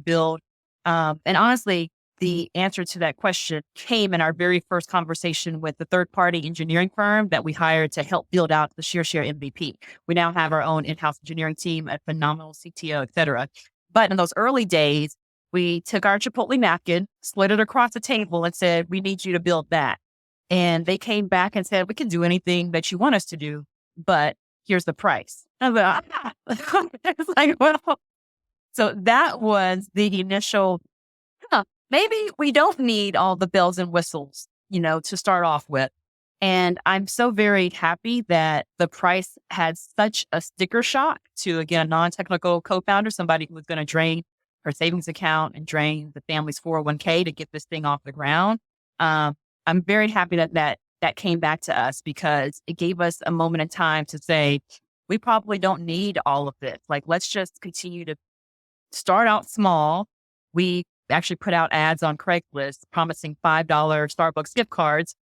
build. And honestly, the answer to that question came in our very first conversation with the third-party engineering firm that we hired to help build out the ShearShare MVP. We now have our own in-house engineering team, a phenomenal CTO, et cetera. But in those early days, we took our Chipotle napkin, slid it across the table and said, we need you to build that. And they came back and said, we can do anything that you want us to do, but here's the price. I was like, well, so that was the initial, maybe we don't need all the bells and whistles, to start off with. And I'm so very happy that the price had such a sticker shock to, again, a non-technical co-founder, somebody who was going to drain her savings account and drain the family's 401k to get this thing off the ground. I'm very happy that came back to us because it gave us a moment in time to say, we probably don't need all of this. Like, let's just continue to start out small. We actually put out ads on Craigslist promising $5 Starbucks gift cards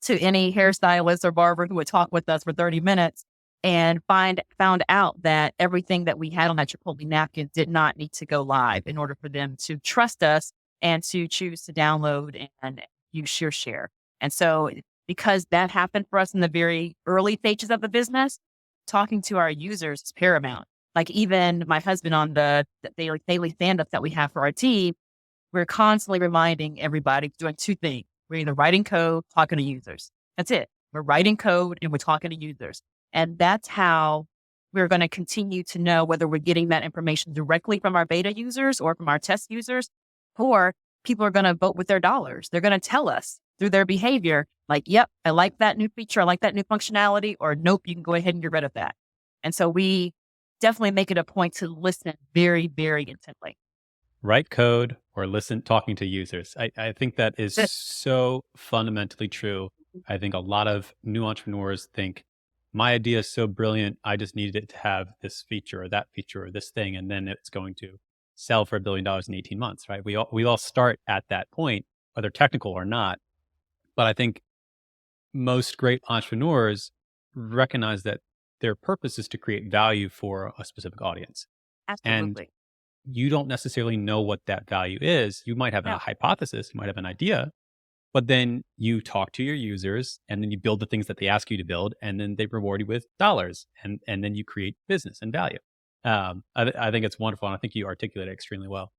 to any hairstylist or barber who would talk with us for 30 minutes. And found out that everything that we had on that Chipotle napkin did not need to go live in order for them to trust us and to choose to download and use ShearShare. And so because that happened for us in the very early stages of the business, talking to our users is paramount. Like, even my husband on the daily stand-ups that we have for our team, we're constantly reminding everybody doing two things. We're either writing code, talking to users. That's it. We're writing code and we're talking to users. And that's how we're going to continue to know whether we're getting that information directly from our beta users or from our test users, or people are going to vote with their dollars. They're going to tell us through their behavior, like, yep, I like that new feature. I like that new functionality, or nope, you can go ahead and get rid of that. And so we definitely make it a point to listen very, very intently. Write code or listen, talking to users. I think that is so fundamentally true. I think a lot of new entrepreneurs think, my idea is so brilliant, I just needed it to have this feature or that feature or this thing, and then it's going to sell for $1 billion in 18 months, right? We all start at that point, whether technical or not. But I think most great entrepreneurs recognize that their purpose is to create value for a specific audience. Absolutely. And you don't necessarily know what that value is. You might have a hypothesis, you might have an idea, but then you talk to your users and then you build the things that they ask you to build, and then they reward you with dollars, and then you create business and value. I think it's wonderful. And I think you articulate it extremely well.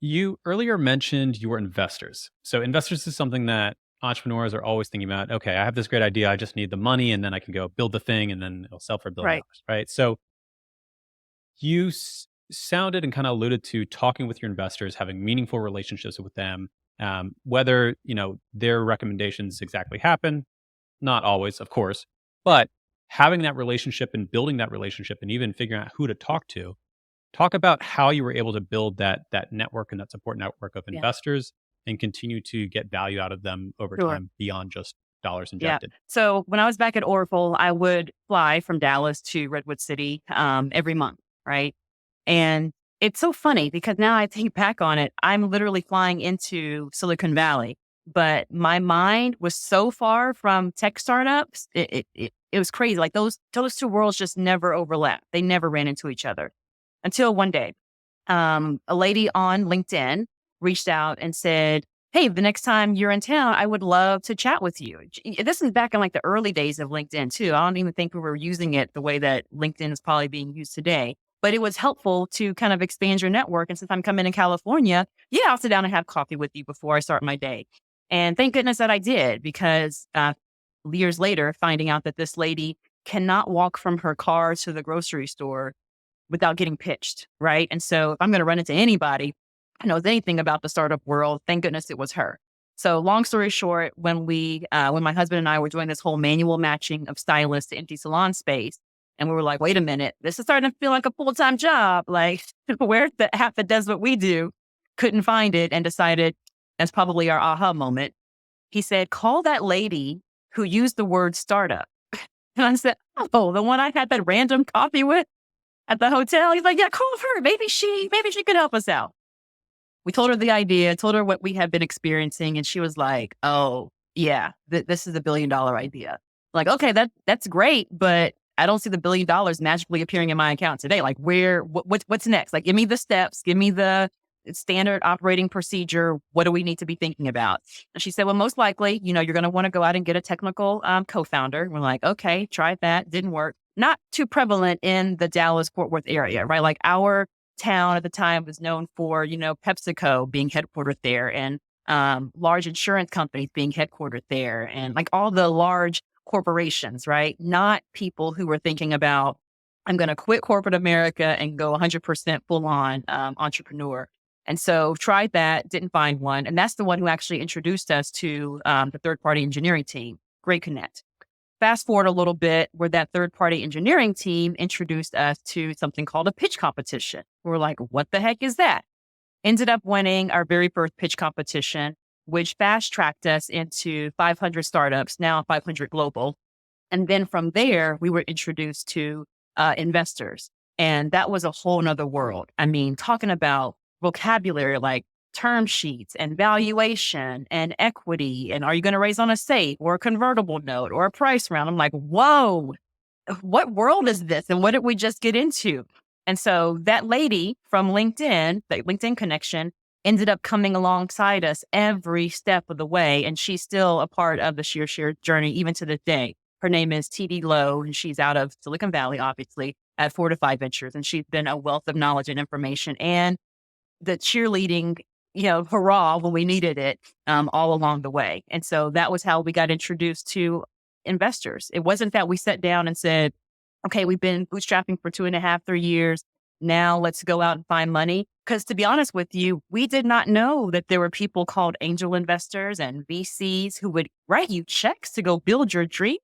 You earlier mentioned your investors. So investors is something that entrepreneurs are always thinking about. Okay, I have this great idea. I just need the money, and then I can go build the thing, and then it'll sell for $1 billion. Right. So sounded and kind of alluded to talking with your investors, having meaningful relationships with them, whether, their recommendations exactly happen, not always, of course, but having that relationship and building that relationship and even figuring out who to talk to. Talk about how you were able to build that network and that support network of Yeah. investors and continue to get value out of them over Sure. time beyond just dollars Yeah. injected. So when I was back at Oracle, I would fly from Dallas to Redwood City every month, right? And it's so funny because now I think back on it, I'm literally flying into Silicon Valley, but my mind was so far from tech startups. It was crazy. Like those two worlds just never overlapped. They never ran into each other until one day, a lady on LinkedIn reached out and said, "Hey, the next time you're in town, I would love to chat with you." This is back in like the early days of LinkedIn too. I don't even think we were using it the way that LinkedIn is probably being used today, but it was helpful to kind of expand your network. And since I'm coming to California, yeah, I'll sit down and have coffee with you before I start my day. And thank goodness that I did, because years later, finding out that this lady cannot walk from her car to the grocery store without getting pitched, right? And so if I'm going to run into anybody who knows anything about the startup world, thank goodness it was her. So long story short, when my husband and I were doing this whole manual matching of stylists to empty salon space, and we were like, wait a minute, this is starting to feel like a full-time job. Like, where's the app that does what we do? Couldn't find it, and decided, that's probably our aha moment. He said, call that lady who used the word startup. And I said, oh, the one I had that random coffee with at the hotel. He's like, yeah, call her. Maybe she could help us out. We told her the idea, told her what we had been experiencing. And she was like, oh yeah, this is a $1 billion idea. Like, okay, that's great, but I don't see the $1 billion magically appearing in my account today. Like what's next? Like, give me the steps, give me the standard operating procedure. What do we need to be thinking about? And she said, well, most likely, you're going to want to go out and get a technical co-founder. We're like, okay, tried that. Didn't work. Not too prevalent in the Dallas Fort Worth area, right? Like our town at the time was known for, PepsiCo being headquartered there, and large insurance companies being headquartered there, and like all the large corporations, right? Not people who were thinking about, I'm going to quit corporate America and go 100% full on entrepreneur. And so tried that, didn't find one. And that's the one who actually introduced us to the third party engineering team, Great Connect. Fast forward a little bit, where that third party engineering team introduced us to something called a pitch competition. We're like, what the heck is that? Ended up winning our very first pitch competition, which fast tracked us into 500 startups, now 500 global. And then from there, we were introduced to investors. And that was a whole nother world. I mean, talking about vocabulary like term sheets and valuation and equity. And are you going to raise on a SAFE or a convertible note or a price round? I'm like, whoa, what world is this? And what did we just get into? And so that lady from LinkedIn, that LinkedIn connection, ended up coming alongside us every step of the way. And she's still a part of the ShearShare journey, even to this day. Her name is TD Lowe, and she's out of Silicon Valley, obviously, at Fortify Ventures. And she's been a wealth of knowledge and information and the cheerleading, hurrah when we needed it, all along the way. And so that was how we got introduced to investors. It wasn't that we sat down and said, okay, we've been bootstrapping for 2.5, 3 years. Now let's go out and find money. Because to be honest with you, we did not know that there were people called angel investors and VCs who would write you checks to go build your dream.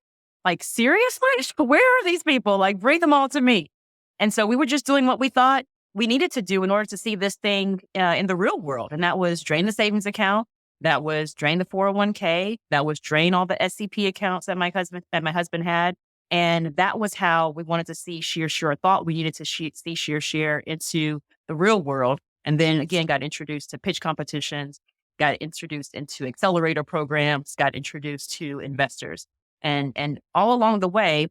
Like, seriously? Where are these people? Like, bring them all to me. And so we were just doing what we thought we needed to do in order to see this thing in the real world. And that was drain the savings account. That was drain the 401k. That was drain all the SCP accounts that my husband had. And that was how we wanted to see ShearShare. Thought we needed to see ShearShare into the real world. And then again, got introduced to pitch competitions, got introduced into accelerator programs, got introduced to investors. And all along the way,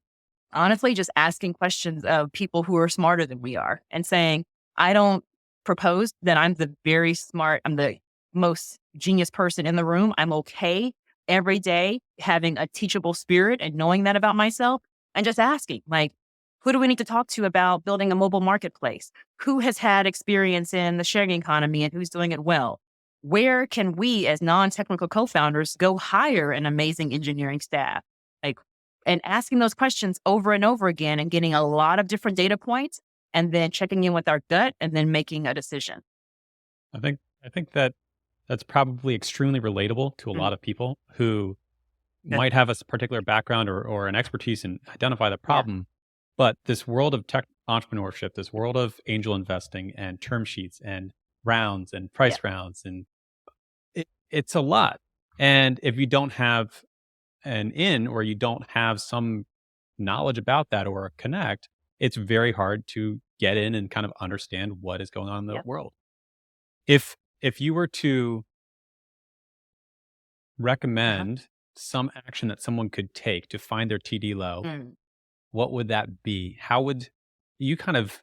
honestly, just asking questions of people who are smarter than we are and saying, I don't propose that I'm the most genius person in the room. I'm okay every day having a teachable spirit and knowing that about myself, and just asking, like, who do we need to talk to about building a mobile marketplace? Who has had experience in the sharing economy and who's doing it well? Where can we as non-technical co-founders go hire an amazing engineering staff? And asking those questions over and over again and getting a lot of different data points and then checking in with our gut and then making a decision. I think that that's probably extremely relatable to a lot of people who might have a particular background or an expertise and identify the problem. But this world of tech entrepreneurship, this world of angel investing and term sheets and rounds and price rounds, and it's a lot. And if you don't have an in, or you don't have some knowledge about that or a connect, it's very hard to get in and kind of understand what is going on in the world. If you were to recommend some action that someone could take to find their TD low, what would that be? How would you kind of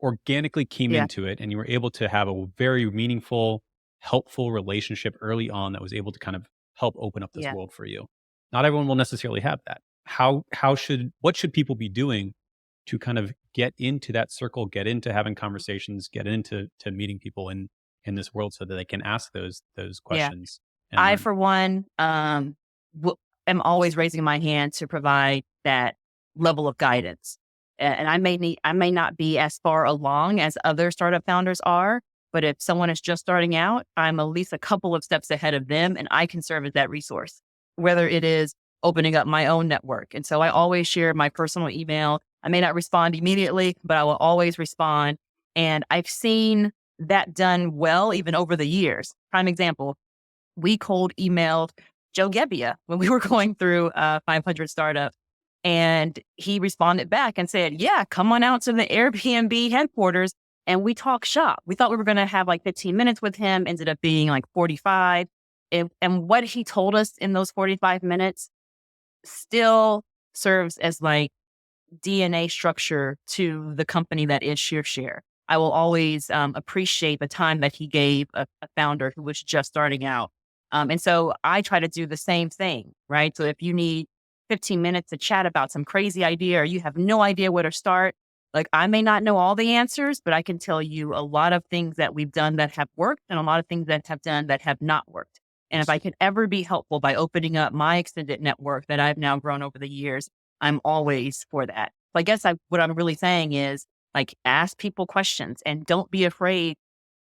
organically came into it and you were able to have a very meaningful, helpful relationship early on that was able to kind of help open up this world for you? Not everyone will necessarily have that. What should people be doing to kind of get into that circle, get into having conversations, get into meeting people in this world so that they can ask those questions? I, for one, am always raising my hand to provide that level of guidance. And I may not be as far along as other startup founders are, but if someone is just starting out, I'm at least a couple of steps ahead of them, and I can serve as that resource, whether it is opening up my own network. And so I always share my personal email. I may not respond immediately, but I will always respond. And I've seen that done well, even over the years. Prime example, we cold emailed Joe Gebbia when we were going through 500 Startup. And he responded back and said, yeah, come on out to the Airbnb headquarters and we talk shop. We thought we were going to have like 15 minutes with him, ended up being like 45. And what he told us in those 45 minutes still serves as like DNA structure to the company that is ShearShare. I will always appreciate the time that he gave a founder who was just starting out. And so I try to do the same thing, right? So if you need 15 minutes to chat about some crazy idea or you have no idea where to start, like I may not know all the answers, but I can tell you a lot of things that we've done that have worked and a lot of things that have done that have not worked. And if I could ever be helpful by opening up my extended network that I've now grown over the years, I'm always for that. So I guess what I'm really saying is like ask people questions and don't be afraid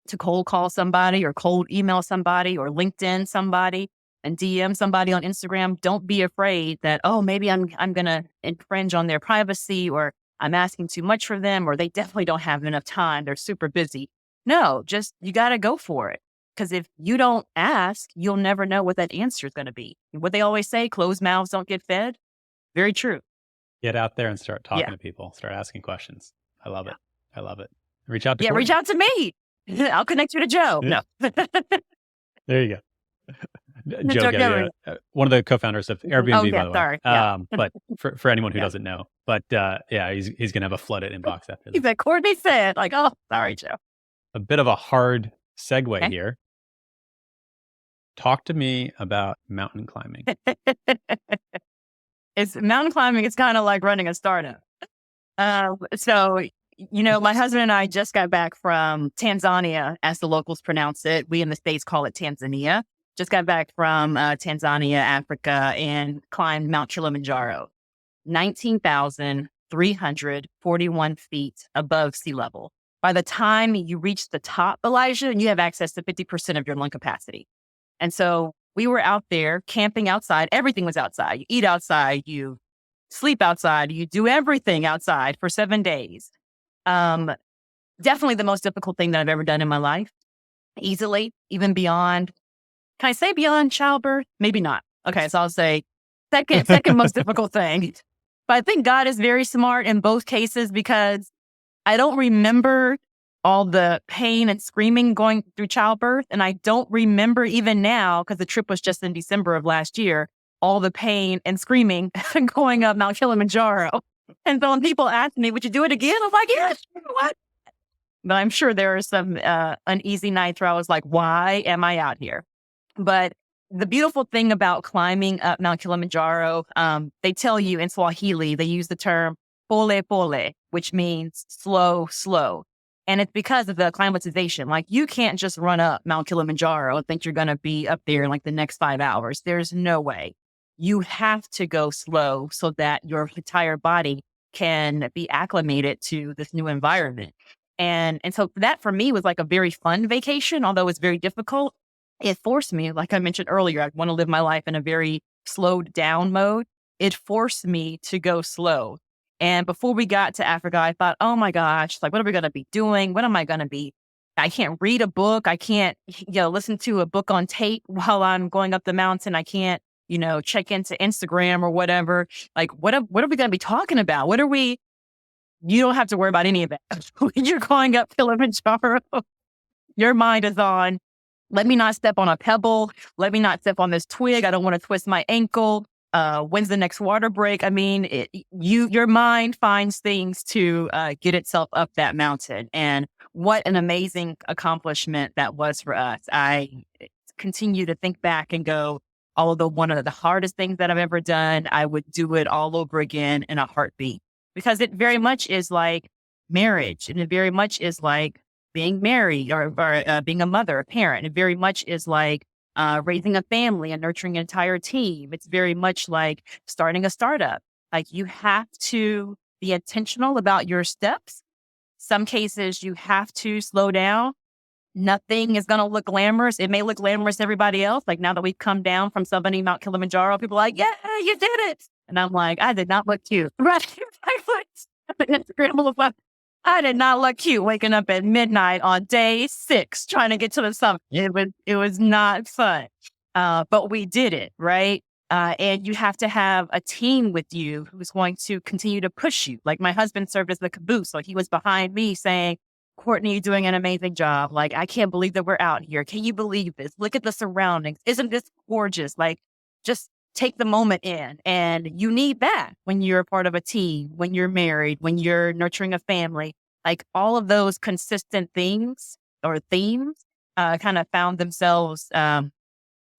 to cold call somebody or cold email somebody or LinkedIn somebody and DM somebody on Instagram. Don't be afraid that, oh, maybe I'm going to infringe on their privacy or I'm asking too much for them or they definitely don't have enough time. They're super busy. No, just you got to go for it. Because if you don't ask, you'll never know what that answer is going to be. What they always say, closed mouths don't get fed. Very true. Get out there and start talking to people. Start asking questions. I love it. I love it. Reach out to Courtney. Reach out to me. I'll connect you to Joe. No. There you go. Joe Gebbia, one of the co-founders of Airbnb, by the way. Sorry. But for anyone who doesn't know, but he's going to have a flooded inbox after this. He's like, Courtney said, like, oh, sorry, Joe. A bit of a hard segue here. Talk to me about mountain climbing. Mountain climbing is kind of like running a startup. So, my husband and I just got back from Tanzania, as the locals pronounce it. We in the States call it Tanzania. Just got back from Tanzania, Africa, and climbed Mount Kilimanjaro, 19,341 feet above sea level. By the time you reach the top, Elijah, you have access to 50% of your lung capacity. And so we were out there camping outside. Everything was outside. You eat outside, you sleep outside, you do everything outside for 7 days. Definitely the most difficult thing that I've ever done in my life. Easily, even beyond, can I say beyond childbirth? Maybe not. Okay, so I'll say second most difficult thing. But I think God is very smart in both cases because I don't remember all the pain and screaming going through childbirth. And I don't remember even now, because the trip was just in December of last year, all the pain and screaming going up Mount Kilimanjaro. And so when people ask me, would you do it again? I'm like, yes, what? But I'm sure there are some uneasy nights where I was like, why am I out here? But the beautiful thing about climbing up Mount Kilimanjaro, they tell you in Swahili, they use the term pole pole, which means slow, slow. And it's because of the acclimatization. Like you can't just run up Mount Kilimanjaro and think you're going to be up there in like the next 5 hours. There's no way. You have to go slow so that your entire body can be acclimated to this new environment. And so that for me was like a very fun vacation, although it's very difficult. It forced me, like I mentioned earlier, I want to live my life in a very slowed down mode. It forced me to go slow. And before we got to Africa, I thought, oh my gosh, like, what are we going to be doing? What am I going to be? I can't read a book. I can't, listen to a book on tape while I'm going up the mountain. I can't, check into Instagram or whatever. Like, what are we going to be talking about? You don't have to worry about any of that. When you're going up Kilimanjaro, your mind is on, let me not step on a pebble. Let me not step on this twig. I don't want to twist my ankle. When's the next water break? I mean, your mind finds things to get itself up that mountain. And what an amazing accomplishment that was for us. I continue to think back and go, although one of the hardest things that I've ever done, I would do it all over again in a heartbeat. Because it very much is like marriage, and it very much is like being married or being a mother, a parent. It very much is like raising a family and nurturing an entire team. It's very much like starting a startup. Like, you have to be intentional about your steps. Some cases you have to slow down. Nothing is going to look glamorous. It may look glamorous to everybody else. Like, now that we've come down from somebody Mount Kilimanjaro, people are like, yeah, you did it. And I'm like, I did not look cute. Right. I did not look cute waking up at midnight on day 6 trying to get to the summit. It was not fun. But we did it, right? And you have to have a team with you who's going to continue to push you. Like, my husband served as the caboose. So he was behind me saying, Courtney, you're doing an amazing job. Like, I can't believe that we're out here. Can you believe this? Look at the surroundings. Isn't this gorgeous? Like, just take the moment in. And you need that when you're a part of a team, when you're married, when you're nurturing a family. Like, all of those consistent things or themes kind of found themselves in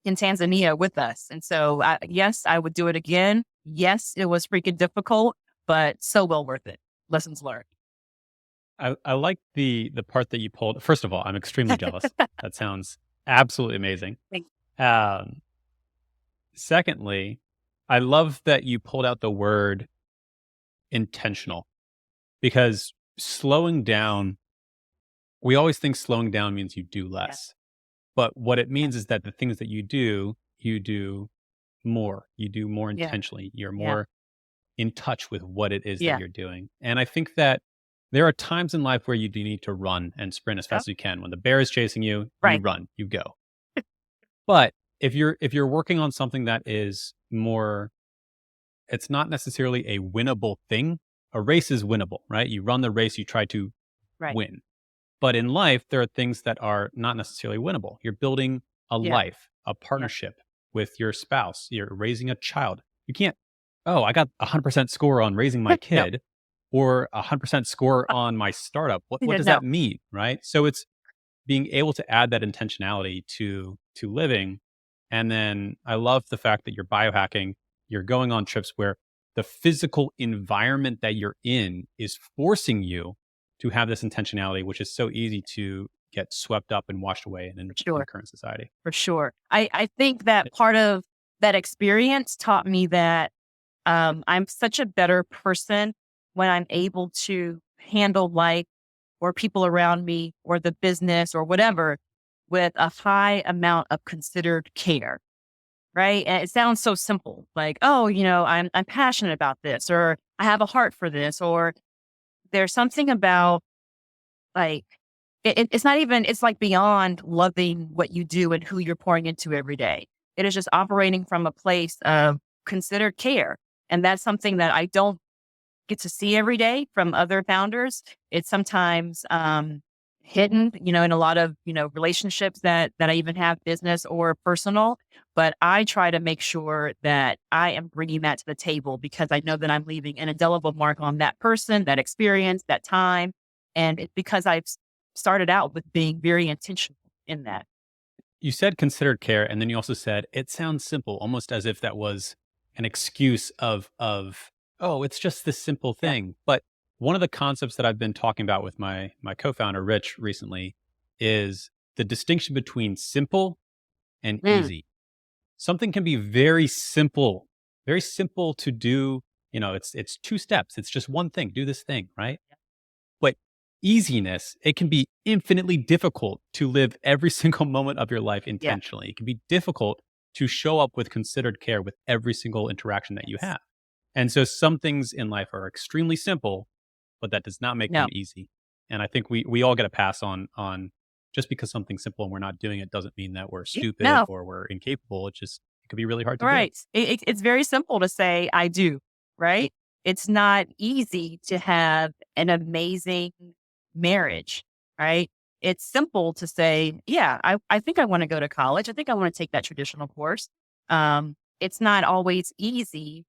Tanzania with us. And so, yes, I would do it again. Yes, it was freaking difficult, but so well worth it. Lessons learned. I like the part that you pulled. First of all, I'm extremely jealous. That sounds absolutely amazing. Secondly, I love that you pulled out the word intentional, because slowing down, we always think slowing down means you do less. But what it means is that the things that you do more. You do more intentionally. You're more in touch with what it is that you're doing. And I think that there are times in life where you do need to run and sprint as fast as you can. When the bear is chasing you, you run, you go. But if you're working on something that is more, it's not necessarily a winnable thing. A race is winnable, right? You run the race, you try to win. But in life, there are things that are not necessarily winnable. You're building a life, a partnership with your spouse. You're raising a child. You can't, I got 100% score on raising my kid or 100% score on my startup. What does that mean, right? So it's being able to add that intentionality to living. And then I love the fact that you're biohacking. You're going on trips where the physical environment that you're in is forcing you to have this intentionality, which is so easy to get swept up and washed away in current society. For sure. I think that part of that experience taught me that I'm such a better person when I'm able to handle life or people around me or the business or whatever with a high amount of considered care. Right. And it sounds so simple, like, I'm passionate about this, or I have a heart for this, or there's something about, like, it's not even, it's like beyond loving what you do and who you're pouring into every day. It is just operating from a place of considered care. And that's something that I don't get to see every day from other founders. It's sometimes hidden, in a lot of, relationships that I even have, business or personal. But I try to make sure that I am bringing that to the table, because I know that I'm leaving an indelible mark on that person, that experience, that time. And it's because I've started out with being very intentional in that. You said considered care, and then you also said it sounds simple, almost as if that was an excuse of it's just this simple thing. But one of the concepts that I've been talking about with my co-founder, Rich, recently is the distinction between simple and easy. Something can be very simple to do it's 2 steps. It's just one thing. Do this thing, right? But easiness, it can be infinitely difficult to live every single moment of your life Yeah. intentionally. It can be difficult to show up with considered care with every single interaction that you have. And so some things in life are extremely simple, but that does not make them No. easy. And I think we all get a pass on just because something's simple and we're not doing it doesn't mean that we're stupid No. or we're incapable. It could be really hard to do. Right. It's very simple to say, I do, right? It's not easy to have an amazing marriage, right? It's simple to say, yeah, I think I want to go to college. I think I want to take that traditional course. It's not always easy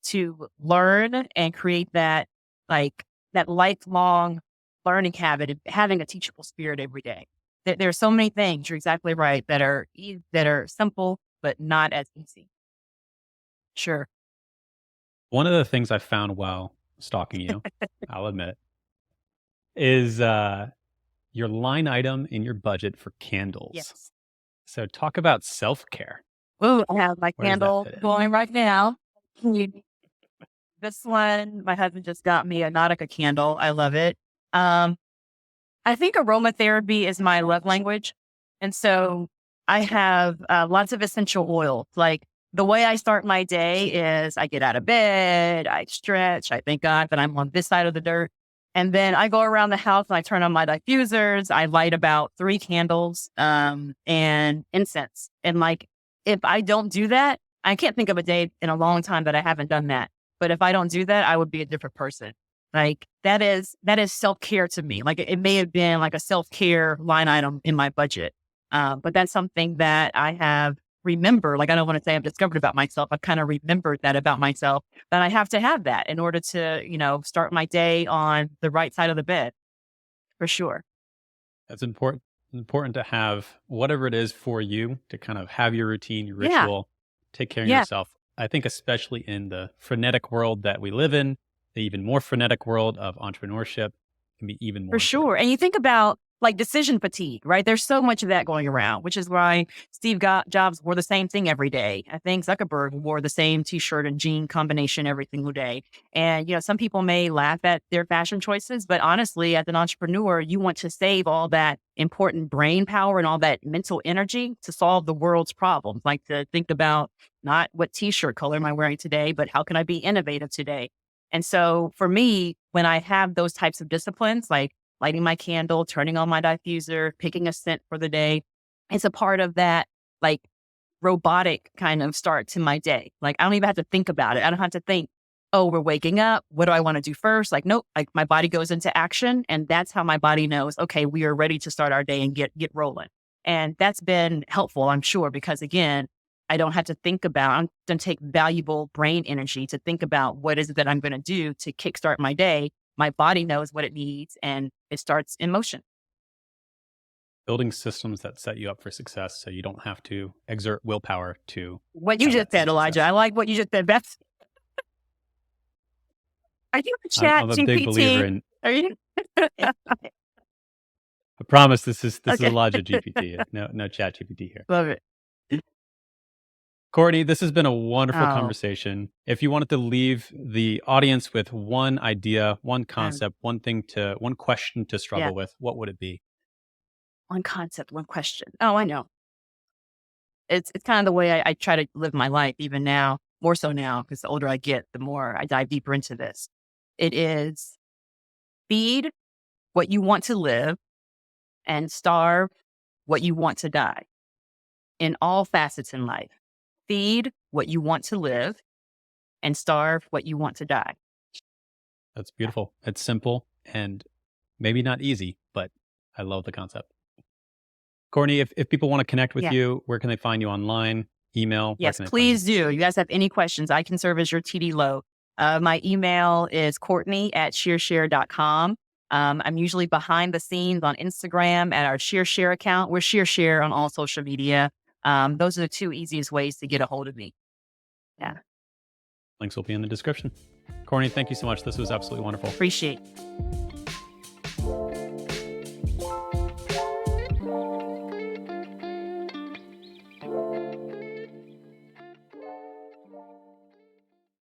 to learn and create that, like, that lifelong learning habit of having a teachable spirit every day. There are so many things, you're exactly right, that are simple, but not as easy. Sure. One of the things I found while stalking you, I'll admit, is your line item in your budget for candles. Yes. So talk about self-care. Ooh, I have my Where does that candle fit in? going right now. This one, my husband just got me a Nautica candle. I love it. I think aromatherapy is my love language. And so I have lots of essential oils. Like, the way I start my day is I get out of bed, I stretch, I thank God that I'm on this side of the dirt. And then I go around the house and I turn on my diffusers. I light about 3 candles and incense. And, like, if I don't do that, I can't think of a day in a long time that I haven't done that. But if I don't do that, I would be a different person. Like, that is self-care to me. Like, it may have been like a self-care line item in my budget. But that's something that I have remembered. Like, I don't want to say I've discovered about myself. I've kind of remembered that about myself, that I have to have that in order to, start my day on the right side of the bed, for sure. That's important. Important to have whatever it is for you to kind of have your routine, your Yeah. ritual, take care of Yeah. yourself. I think especially in the frenetic world that we live in, the even more frenetic world of entrepreneurship can be even more For important. sure. And you think about, like, decision fatigue, right? There's so much of that going around, which is why Steve Jobs wore the same thing every day. I think Zuckerberg wore the same t-shirt and jean combination every single day. And, some people may laugh at their fashion choices, but honestly, as an entrepreneur, you want to save all that important brain power and all that mental energy to solve the world's problems. Like, to think about not what t-shirt color am I wearing today, but how can I be innovative today? And so for me, when I have those types of disciplines, like lighting my candle, turning on my diffuser, picking a scent for the day, it's a part of that, like, robotic kind of start to my day. Like, I don't even have to think about it. I don't have to think, oh, we're waking up. What do I want to do first? Like, nope, like, my body goes into action. And that's how my body knows, okay, we are ready to start our day and get rolling. And that's been helpful, I'm sure, because, again, I don't have to think about, I don't take valuable brain energy to think about what is it that I'm going to do to kickstart my day. My body knows what it needs and it starts in motion. Building systems that set you up for success so you don't have to exert willpower to What you have just that said, Elijah. success. I like what you just said. That's, are you a chat I'm a big believer GPT? in. Are you? I promise this is Okay. Elijah GPT. No chat GPT here. Love it. Courtney, this has been a wonderful Oh, conversation. If you wanted to leave the audience with one idea, one concept, one question to yeah. struggle with, what would it be? One concept, one question. Oh, I know. It's kind of the way I try to live my life, even now, more so now, because the older I get, the more I dive deeper into this. It is feed what you want to live and starve what you want to die, in all facets in life. Feed what you want to live and starve what you want to die. That's beautiful. It's simple and maybe not easy, but I love the concept. Courtney, if people want to connect with Yeah. you, where can they find you online? Email? Where Yes, can they find please do. You guys have any questions, I can serve as your TD low. My email is Courtney@ShearShare.com. I'm usually behind the scenes on Instagram at our ShearShare account. We're ShearShare on all social media. Those are the 2 easiest ways to get a hold of me. Yeah. Links will be in the description. Courtney, thank you so much. This was absolutely wonderful. Appreciate